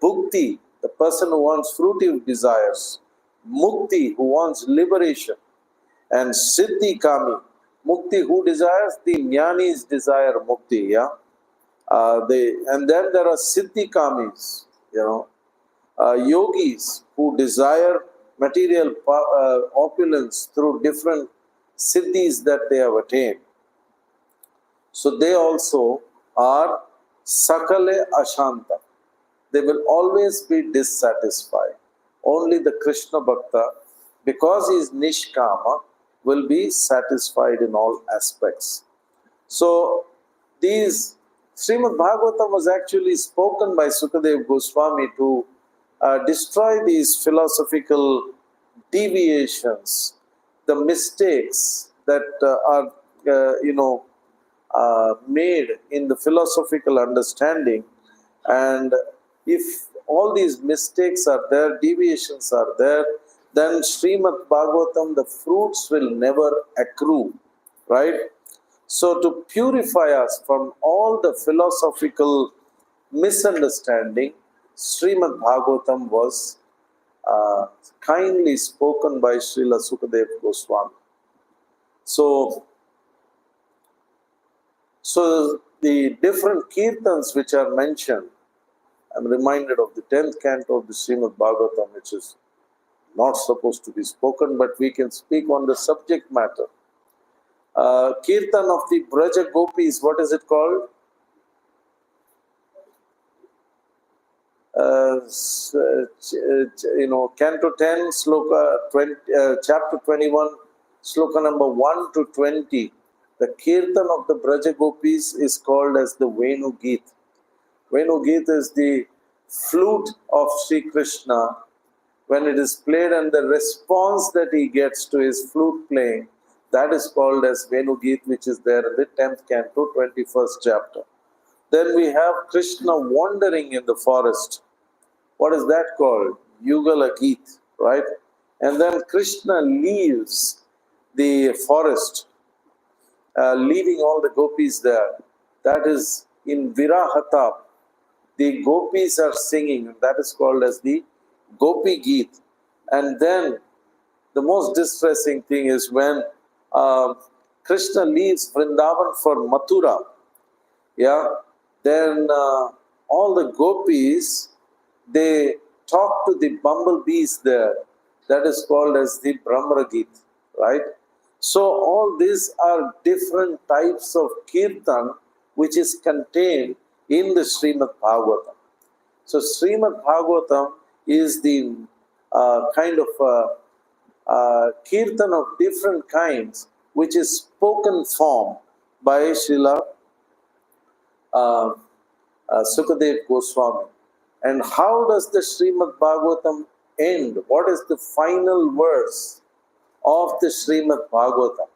Bhukti, the person who wants fruitive desires, Mukti, who wants liberation, and Siddhi Kami, Mukti, who desires, the Jnanis desire Mukti, yeah. And then there are Siddhi Kamis, yogis who desire material opulence through different siddhis that they have attained. So they also are Sakale Ashanta. They will always be dissatisfied. Only the Krishna Bhakta, because he is Nishkama, will be satisfied in all aspects. So these Srimad Bhagavatam was actually spoken by Sukadev Goswami to destroy these philosophical deviations, the mistakes that are made in the philosophical understanding. And if all these mistakes are there, deviations are there, then Srimad Bhagavatam, the fruits will never accrue, right? So to purify us from all the philosophical misunderstanding, Srimad Bhagavatam was kindly spoken by Srila Sukadev Goswami. So the different kirtans which are mentioned, I'm reminded of the 10th canto of the Srimad Bhagavatam, which is not supposed to be spoken, but we can speak on the subject matter. Kirtan of the Braja Gopis, what is it called? Canto 10, sloka 20, chapter 21, sloka number 1 to 20. The Kirtan of the Braja Gopis is called as the Venu Geet. Venu Geet is the flute of Sri Krishna when it is played, and the response that he gets to his flute playing, that is called as Venu Geet, which is there in the 10th canto, 21st chapter. Then we have Krishna wandering in the forest. What is that called? Yugala Geet, right? And then Krishna leaves the forest, leaving all the gopis there. That is in Virahata. The gopis are singing, and that is called as the Gopi Geet. And then the most distressing thing is when Krishna leaves Vrindavan for Mathura, then all the gopis, they talk to the bumblebees there. That is called as the Brahma Geet, right? So all these are different types of kirtan which is contained in the Srimad Bhagavatam. So Srimad Bhagavatam is the kind of kirtan of different kinds which is spoken form by Srila Sukadev Goswami. And how does the Srimad Bhagavatam end? What is the final verse of the Srimad Bhagavatam?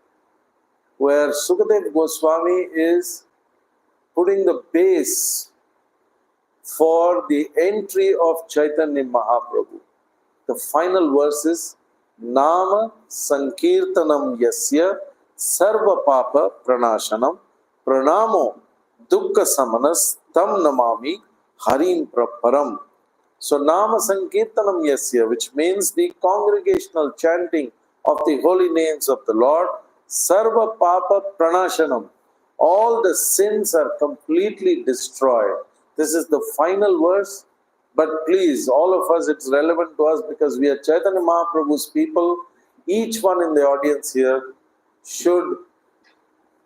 Where Sukadev Goswami is putting the base for the entry of Chaitanya Mahaprabhu. The final verse is Nama Sankirtanam Yasya Sarva Papa Pranashanam Pranamo Dukkha Samanas Tam Namami Harim Param. So Nama Sankirtanam Yasya, which means the congregational chanting of the holy names of the Lord, Sarva Papa Pranashanam. All the sins are completely destroyed. This is the final verse, but please, all of us, it's relevant to us because we are Chaitanya Mahaprabhu's people. Each one in the audience here should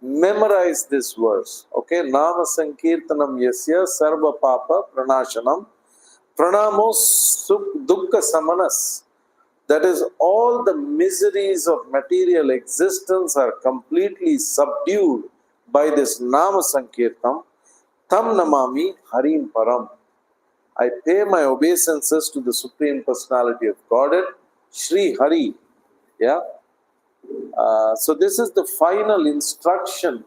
memorize this verse. Okay, Nama Sankirtanam Yasya Sarva Papa Pranashanam Pranamo Dukkha Samanas. That is, all the miseries of material existence are completely subdued by this Nama Sankirtan. Tam Namami Harim Param. I pay my obeisances to the Supreme Personality of Godhead, Shri Hari. So this is the final instruction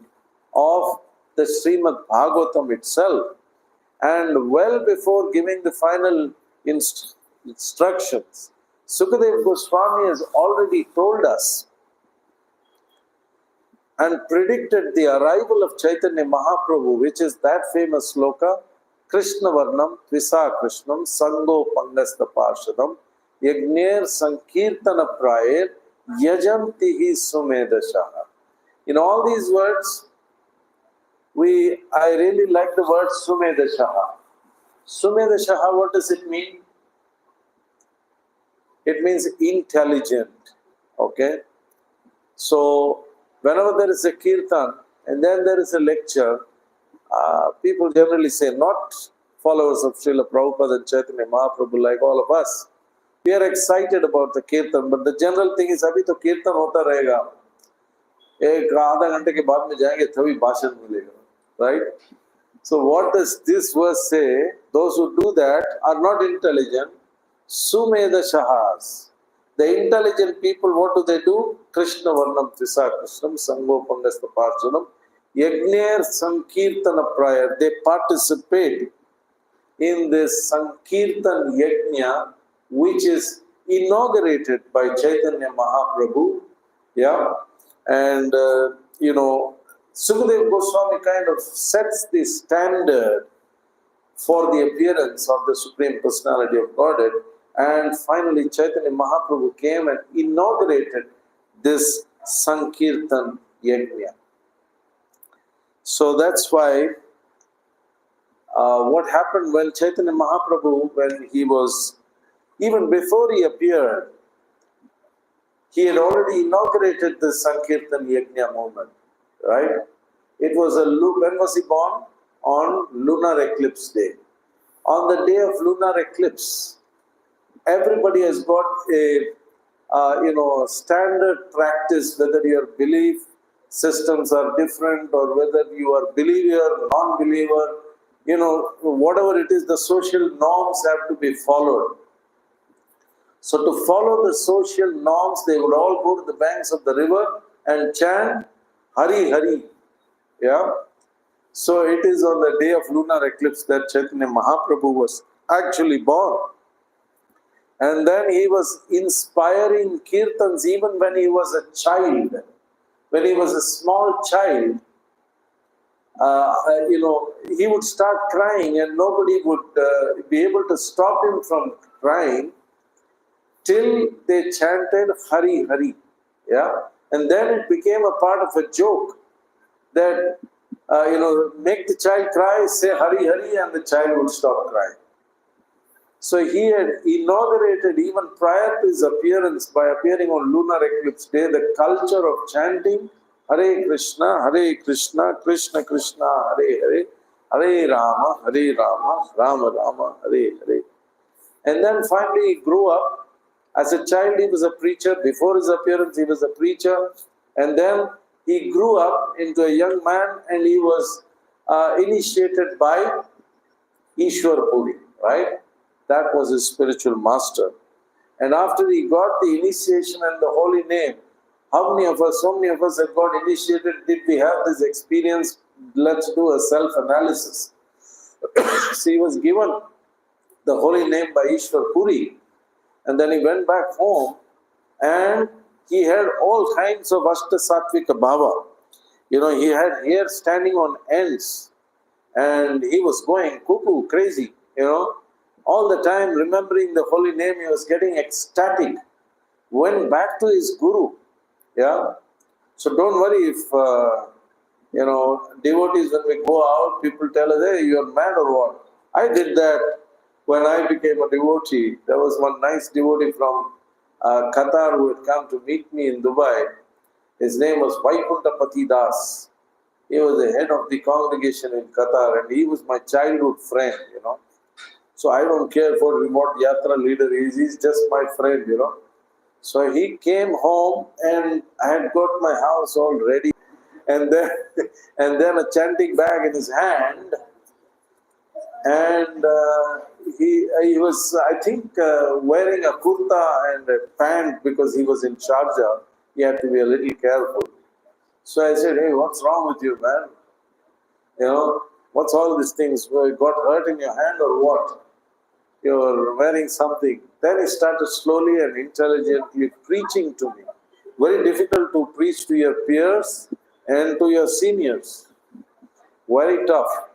of the Srimad Bhagavatam itself. And well before giving the final instructions, Sukadev Goswami has already told us and predicted the arrival of Chaitanya Mahaprabhu, which is that famous sloka, Krishna Varnam Tvisa Krishnam Sango Pangasta Parshadam Yagner Sankirtana Prayer Yajantihi Sumedashaha. In all these words, I really like the word Sumedashaha. Sumedashaha, what does it mean? It means intelligent. Okay? So, whenever there is a kirtan and then there is a lecture, people generally say, not followers of Srila Prabhupada and Chaitanya Mahaprabhu like all of us, we are excited about the kirtan, but the general thing is, abhi to kirtan hota rahega. एक आधा घंटे के बाद में जाएंगे तभी भाषण मिलेगा, right? So what does this verse say? Those who do that are not intelligent. Sumeda Shahas. The intelligent people, what do? Krishna Varnam Trisa Krishnam Sangopangasta Parchunam Yagner Sankirtana Prayer. They participate in this Sankirtan Yajna, which is inaugurated by Chaitanya Mahaprabhu. Yeah. And, Sukadev Goswami kind of sets the standard for the appearance of the Supreme Personality of Godhead. And finally, Chaitanya Mahaprabhu came and inaugurated this Sankirtan Yajna. So that's why what happened when Chaitanya Mahaprabhu, when he was, even before he appeared, he had already inaugurated the Sankirtan Yajna movement, right? It was when was he born? On lunar eclipse day. On the day of lunar eclipse, everybody has got a standard practice, whether your belief systems are different or whether you are believer, non-believer, whatever it is, the social norms have to be followed. So to follow the social norms, they would all go to the banks of the river and chant Hari Hari. Yeah. So it is on the day of lunar eclipse that Chaitanya Mahaprabhu was actually born. And then he was inspiring kirtans even when he was a child. When he was a small child, he would start crying and nobody would be able to stop him from crying till they chanted Hari Hari. Yeah? And then it became a part of a joke that, make the child cry, say Hari Hari, and the child would stop crying. So he had inaugurated, even prior to his appearance, by appearing on lunar eclipse day, the culture of chanting Hare Krishna, Krishna Krishna, Hare Hare, Hare Rama, Rama Rama, Hare Hare. And then finally he grew up. As a child he was a preacher. Before his appearance he was a preacher. And then he grew up into a young man and he was initiated by Ishwar Puri, right? That was his spiritual master. And after he got the initiation and the holy name, so many of us have got initiated. Did we have this experience? Let's do a self-analysis. So he was given the holy name by Ishwar Puri. And then he went back home and he had all kinds of Ashta Sattvika Bhava. He had hair standing on ends and he was going cuckoo, crazy, all the time remembering the holy name. He was getting ecstatic. Went back to his guru. Yeah. So don't worry if, devotees, when we go out, people tell us, hey, you're mad or what? I did that. When I became a devotee, there was one nice devotee from Qatar who had come to meet me in Dubai. His name was Vaikunta Pati Das. He was the head of the congregation in Qatar and he was my childhood friend, So I don't care for remote yatra leader he is, he's just my friend, So he came home and I had got my house all ready and then a chanting bag in his hand. And he was, I think, wearing a kurta and a pant because he was in Sharjah. He had to be a little careful. So I said, hey, what's wrong with you, man? What's all these things? You got hurt in your hand or what? You're wearing something. Then he started slowly and intelligently preaching to me. Very difficult to preach to your peers and to your seniors. Very tough.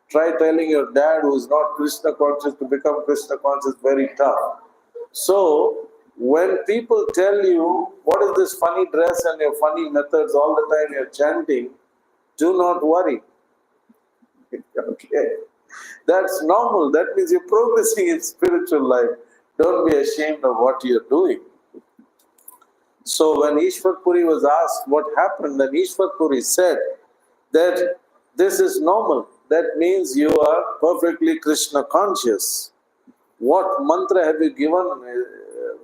Try telling your dad who is not Krishna conscious to become Krishna conscious, very tough. So, when people tell you, what is this funny dress and your funny methods all the time you're chanting, do not worry. Okay. That's normal. That means you're progressing in spiritual life. Don't be ashamed of what you're doing. So when Ishwar Puri was asked what happened, then Ishwar Puri said that this is normal. That means you are perfectly Krishna conscious. What mantra have you given?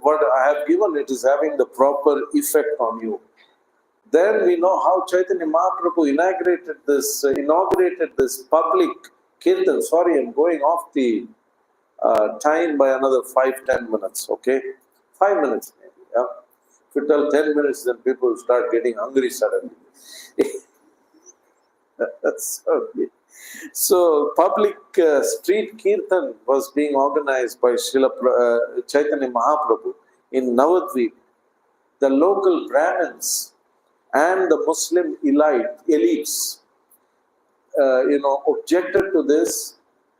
What I have given, it is having the proper effect on you. Then we know how Chaitanya Mahaprabhu inaugurated this public kirtan. Sorry, I'm going off the time by another 5-10 minutes, okay? 5 minutes maybe, yeah? If you tell 10 minutes, then people start getting hungry suddenly. That's okay. So, public street kirtan was being organized by Chaitanya Mahaprabhu in Navadvip. The local Brahmins and the Muslim elites, objected to this,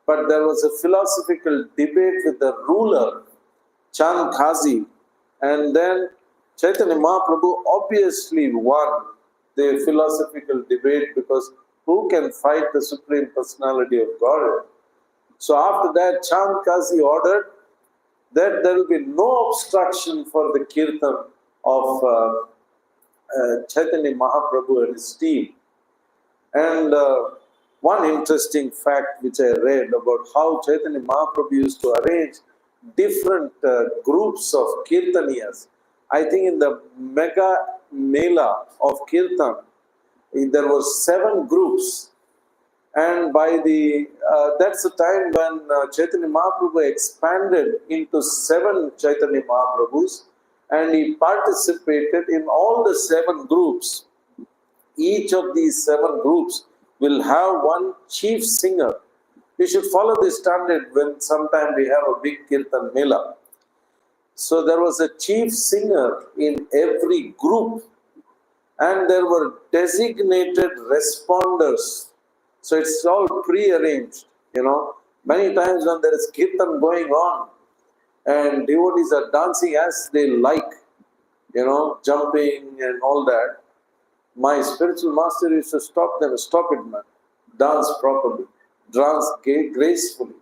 but there was a philosophical debate with the ruler, Chand Khazi, and then Chaitanya Mahaprabhu obviously won the philosophical debate because who can fight the Supreme Personality of Godhead? So after that, Chand Kazi ordered that there will be no obstruction for the kirtan of Chaitanya Mahaprabhu and his team. And one interesting fact which I read about how Chaitanya Mahaprabhu used to arrange different groups of kirtaniyas. I think in the mega mela of kirtan, there were 7 groups, and by the that's the time when Chaitanya Mahaprabhu expanded into 7 Chaitanya Mahaprabhus, and he participated in all the 7 groups. Each of these 7 groups will have one chief singer. We should follow this standard when sometime we have a big kirtan mela. So there was a chief singer in every group, and there were designated responders. So it's all pre-arranged, Many times when there is kirtan going on and devotees are dancing as they like, jumping and all that, my spiritual master used to stop them. Stop it, man. Dance properly. Dance gracefully.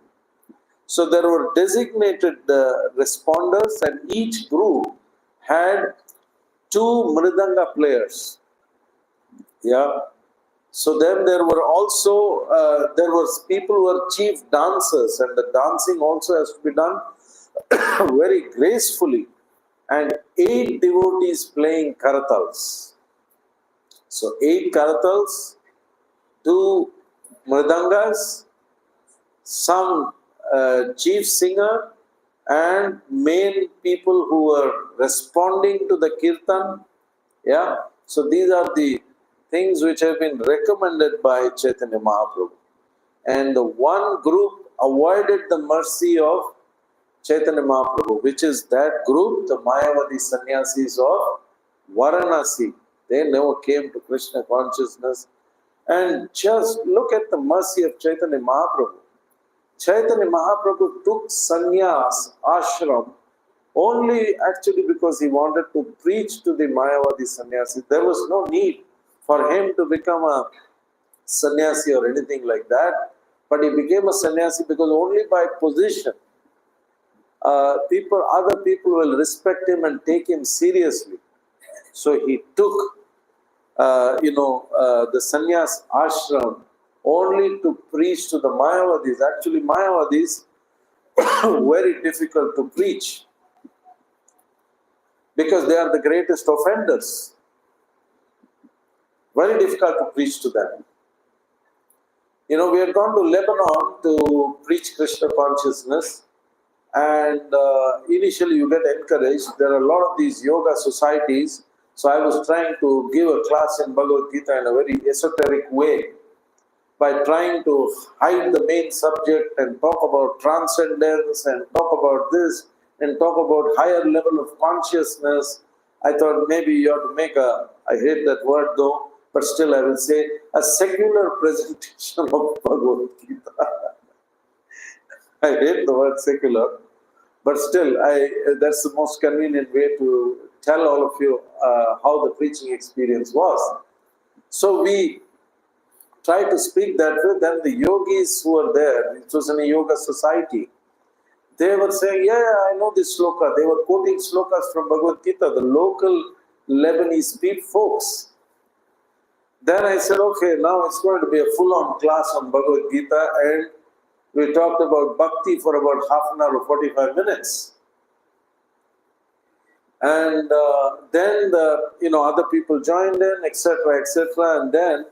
So there were designated responders, and each group had 2 mridanga players. Yeah. So then there were also, there was people who were chief dancers, and the dancing also has to be done very gracefully. And 8 devotees playing karatals. So 8 karatals, 2 mridangas, some chief singer, and main people who were responding to the kirtan. Yeah. So these are the things which have been recommended by Chaitanya Mahaprabhu. And the one group avoided the mercy of Chaitanya Mahaprabhu, which is that group, the Mayavadi sannyasis of Varanasi. They never came to Krishna consciousness. And just look at the mercy of Chaitanya Mahaprabhu. Chaitanya Mahaprabhu took sannyas, ashram, only actually because he wanted to preach to the Mayavadi sannyasis. There was no need for him to become a sannyasi or anything like that. But he became a sannyasi because only by position, other people will respect him and take him seriously. So he took, the sannyas ashram only to preach to the Mayavadis. Actually, Mayavadis very difficult to preach because they are the greatest offenders. Very difficult to preach to them. We had gone to Lebanon to preach Krishna consciousness, and initially you get encouraged. There are a lot of these yoga societies, so I was trying to give a class in Bhagavad Gita in a very esoteric way by trying to hide the main subject and talk about transcendence and talk about this and talk about higher level of consciousness. I thought maybe you have to make I hate that word though, but still I will say, a secular presentation of Bhagavad Gita. I hate the word secular, But still, that's the most convenient way to tell all of you how the preaching experience was. So we try to speak that way. Then the yogis who were there, it was in a yoga society, they were saying, yeah, I know this sloka. They were quoting slokas from Bhagavad Gita, the local Lebanese folks. Then I said, okay, now it's going to be a full-on class on Bhagavad Gita, and we talked about bhakti for about half an hour or 45 minutes. And then other people joined in, etc., etc. And then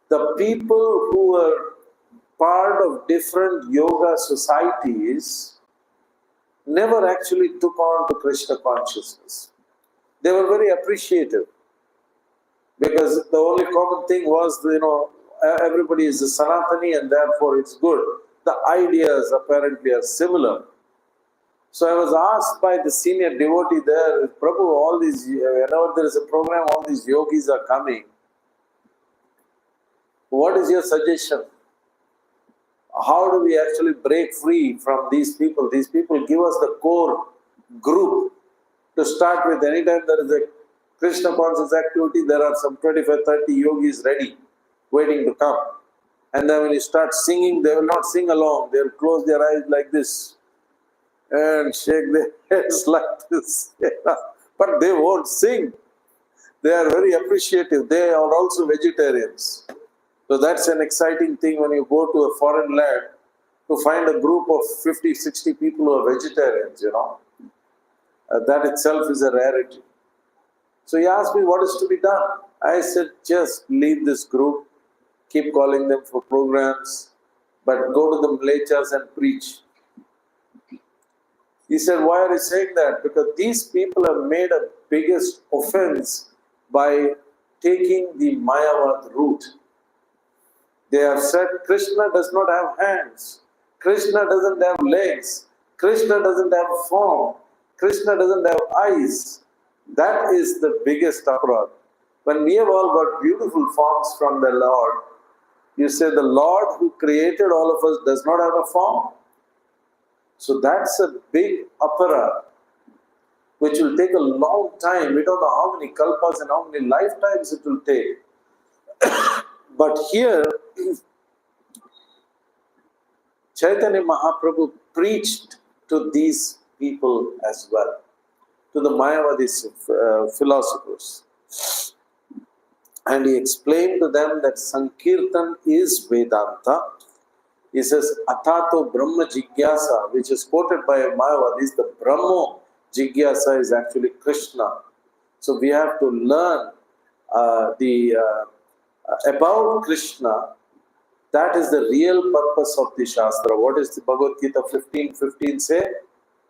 the people who were part of different yoga societies never actually took on to Krishna consciousness. They were very appreciative, because the only common thing was, everybody is a Sanatani and therefore it's good. The ideas apparently are similar. So I was asked by the senior devotee there, Prabhu, all these, whenever there is a program, all these yogis are coming. What is your suggestion? How do we actually break free from these people? These people give us the core group to start with. Anytime there is a Krishna conscious activity, there are some 25, 30 yogis ready, waiting to come. And then when you start singing, they will not sing along. They will close their eyes like this and shake their heads like this. But they won't sing. They are very appreciative. They are also vegetarians. So that's an exciting thing when you go to a foreign land to find a group of 50, 60 people who are vegetarians, that itself is a rarity. So he asked me what is to be done. I said, just leave this group, keep calling them for programs, but go to the mlechas and preach. He said, why are you saying that? Because these people have made a biggest offense by taking the Mayavad route. They have said Krishna does not have hands, Krishna doesn't have legs, Krishna doesn't have form, Krishna doesn't have eyes. That is the biggest aparadh. When we have all got beautiful forms from the Lord, you say the Lord who created all of us does not have a form. So that's a big aparadh, which will take a long time. We don't know how many kalpas and how many lifetimes it will take. But here, Chaitanya Mahaprabhu preached to these people as well, to the Mayavadi philosophers. And he explained to them that Sankirtan is Vedanta. He says, Atato Brahma Jigyasa, which is quoted by Mayavadis, the Brahmo Jigyasa is actually Krishna. So we have to learn about Krishna. That is the real purpose of the Shastra. What is the Bhagavad Gita 15:15 say?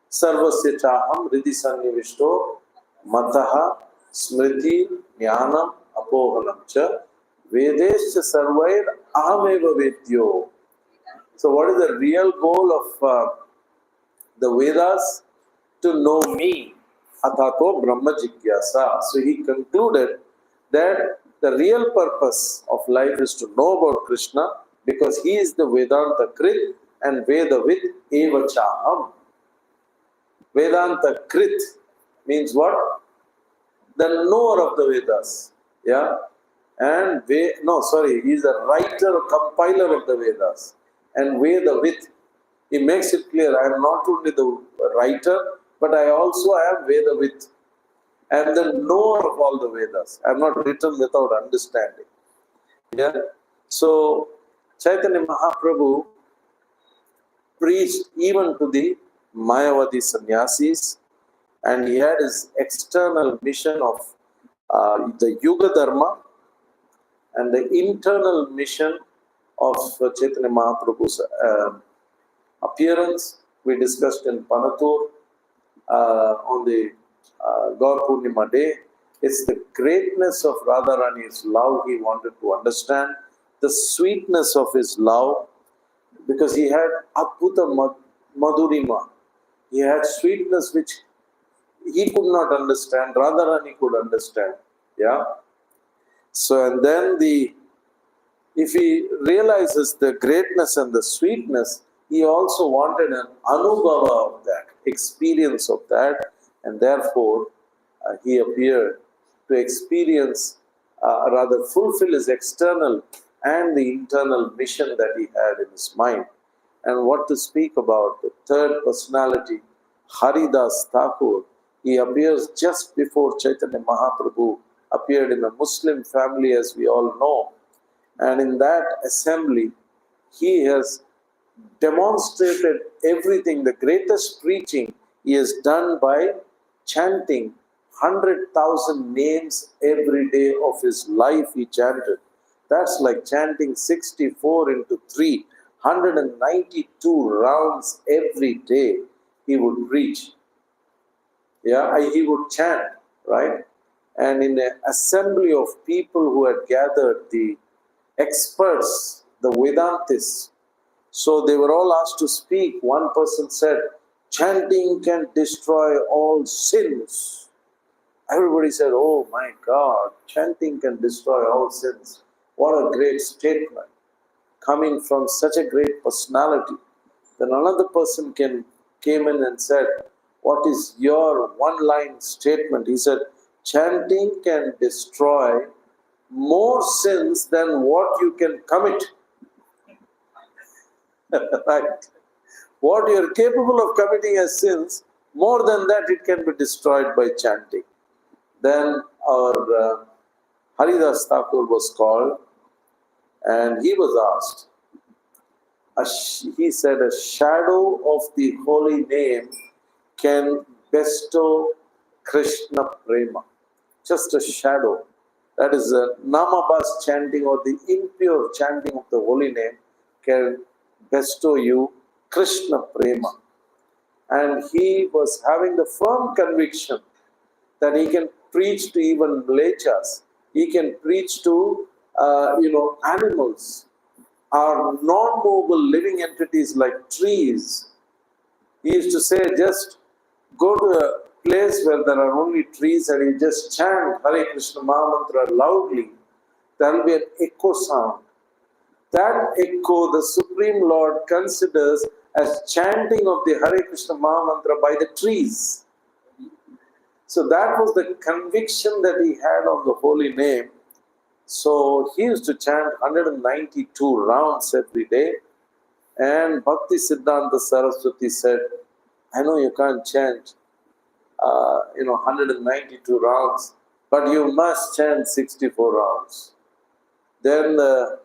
Sarvasya chaham hridi sannivishto mataha smriti jnanam apohanam cha vedescha sarvair ahameva vedyo. So what is the real goal of the Vedas? To know me. Atato Brahma Jigyasa. So he concluded that the real purpose of life is to know about Krishna, because he is the Vedanta Krit and Vedavid Eva Chaham. Vedanta Krit means what? The knower of the Vedas. Yeah? And he is a writer or compiler of the Vedas. And Vedavid, he makes it clear, I am not only the writer, but I also am Vedavid. I am the knower of all the Vedas. I am not written without understanding. Yeah? So, Chaitanya Mahaprabhu preached even to the Mayavadi sannyasis, and he had his external mission of the Yuga Dharma and the internal mission of Chaitanya Mahaprabhu's appearance. We discussed in Panatur on the Gaur Purnima day. It's the greatness of Radharani's love he wanted to understand, the sweetness of his love, because he had Adbhuta Madhurima. He had sweetness which he could not understand, Radharani could understand. Yeah. So, and then if he realizes the greatness and the sweetness, he also wanted an anubhava of that, experience of that, and therefore he appeared to experience, rather fulfill his external and the internal mission that he had in his mind. And what to speak about the third personality, Haridas Thakur. He appears just before Chaitanya Mahaprabhu appeared in a Muslim family, as we all know. And in that assembly, he has demonstrated everything. The greatest preaching he has done by chanting 100,000 names every day of his life he chanted. That's like chanting 64 into 3, 192 rounds every day he would preach. He would chant, right? And in an assembly of people who had gathered, the experts, the Vedantists, so they were all asked to speak. One person said, chanting can destroy all sins. Everybody said, oh my God, chanting can destroy all sins. What a great statement coming from such a great personality. Then another person came in and said, what is your one-line statement? He said, chanting can destroy more sins than what you can commit. Right? What you are capable of committing as sins, more than that it can be destroyed by chanting. Then our Haridas Thakur was called and he was asked. He said, a shadow of the holy name can bestow Krishna Prema. Just a shadow. That is a namabas chanting or the impure chanting of the holy name can bestow you Krishna Prema. And he was having the firm conviction that he can preach to even mlechas. He can preach to, animals or non-movable living entities like trees. He used to say, just go to a place where there are only trees and you just chant Hare Krishna Mahamantra loudly. There will be an echo sound. That echo the Supreme Lord considers as chanting of the Hare Krishna Mahamantra by the trees. So that was the conviction that he had of the holy name. So he used to chant 192 rounds every day. And Bhakti Siddhanta Saraswati said, I know you can't chant 192 rounds, but you must chant 64 rounds. Then the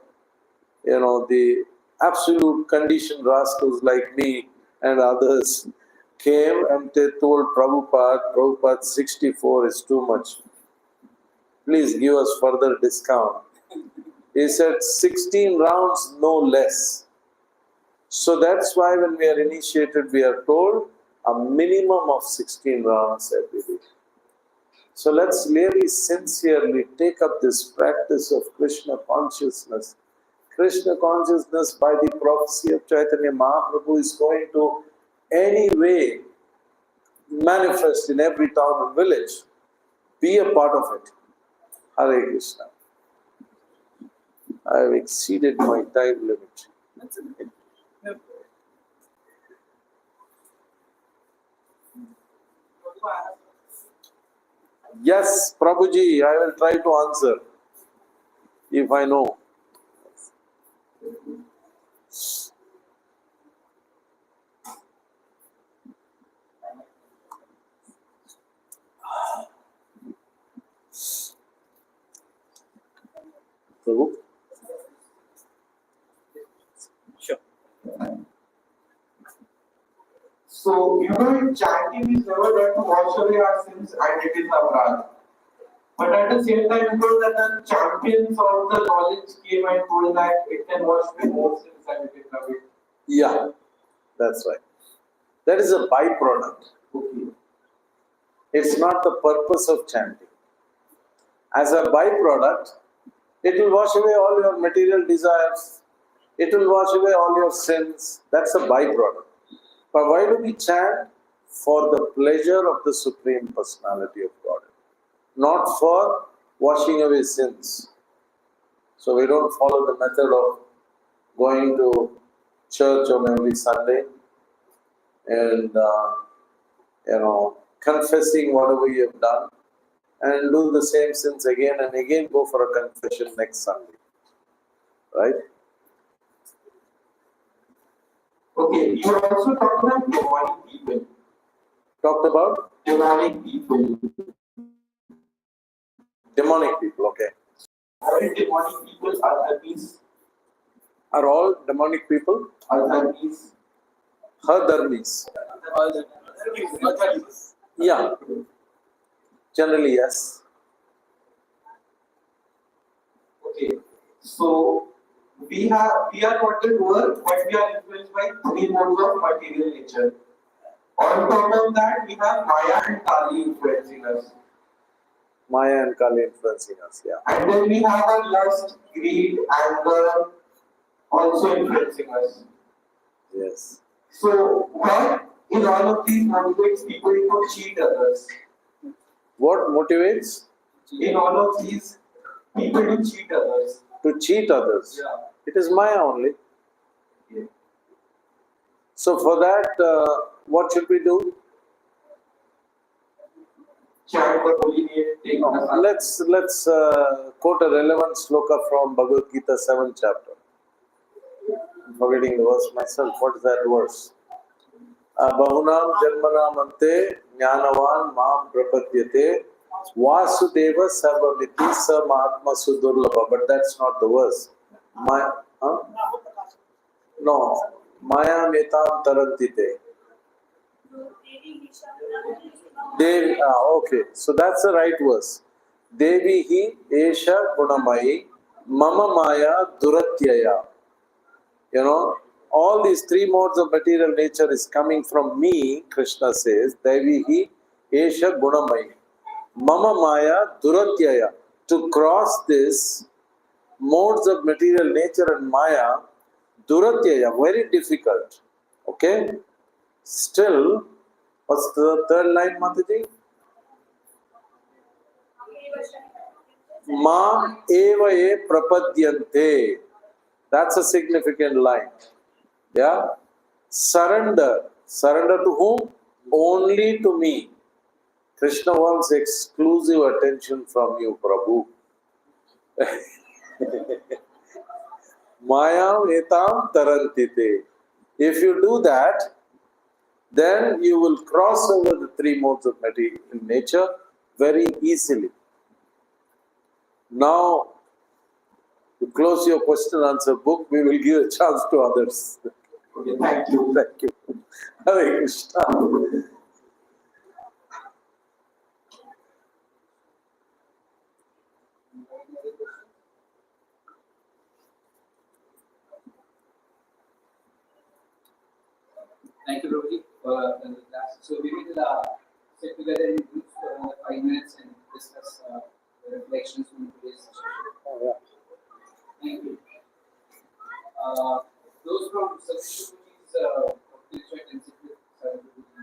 absolute conditioned rascals like me and others came and they told Prabhupada, 64 is too much. Please give us further discount. He said 16 rounds, no less. So that's why when we are initiated, we are told a minimum of 16 rounds every day. So let's really sincerely take up this practice of Krishna consciousness. Krishna consciousness by the prophecy of Chaitanya Mahaprabhu is going to anyway manifest in every town and village. Be a part of it. Hare Krishna. I have exceeded my time limit. That's okay. Yeah. Yes, Prabhuji, I will try to answer if I know. Prabhu? Sure. So, chanting is never there to wash away our sins and it is aparadh. But at the same time, it was that the champions of the knowledge came and told that it can wash away more sins and it is away. Yeah, that's right. That is a byproduct. Okay. It's not the purpose of chanting. As a byproduct, it will wash away all your material desires. It will wash away all your sins. That's a byproduct. But why do we chant? For the pleasure of the Supreme Personality of God, not for washing away sins. So we don't follow the method of going to church on every Sunday and confessing whatever you have done, and do the same sins again and again, go for a confession next Sunday. Right? Okay, you also talked about demonic people. Talked about Demonic people. demonic people, okay. All demonic people are Dharmis. Are all demonic people? Are Dharmis. Dharmis. Yeah. Generally, yes. Okay, so we are not the doer, but we are influenced by three modes of material nature. On top of that, we have Maya and Kali influencing us. Maya and Kali influencing us, yeah. And then we have our lust, greed, anger also influencing us. Yes. So, what in all of these motivates people to cheat others? What motivates? In all of these, people to cheat others. To cheat others. Yeah. It is Maya only. Yeah. So for that, what should we do? Chant the holy name, take No, prasad. let's quote a relevant sloka from Bhagavad Gita 7th chapter. I'm forgetting the verse myself. What is that verse? Bahunam janmanam ante jnanavan mam prapadyate vasudeva sarvamiti sa mahatma sudurlabha. But that's not the verse. No. Maya metam tarantite. Devi, okay. So that's the right verse. Devi hi esha gunamayi mama maya duratyaya. All these three modes of material nature is coming from me, Krishna says. Devi hi esha gunamayi mama maya duratyaya. To cross this modes of material nature and maya, duratyaya, very difficult. Okay? Still, what's the third line, Mataji? Ma eva ye prapadyante. That's a significant line. Yeah? Surrender. Surrender to whom? Only to me. Krishna wants exclusive attention from you, Prabhu. Maya etam tarantite. If you do that, then you will cross over the three modes of material nature very easily. Now, to close your question answer book, we will give a chance to others. Okay, thank you. Thank you. Hare Krishna. Thank you, Prabhuji, for the class. So we will sit together in groups for another 5 minutes and discuss the reflections from today's session. Oh, yeah. Thank you. Those from Sarjapur, please chat and sit with Sarjapur.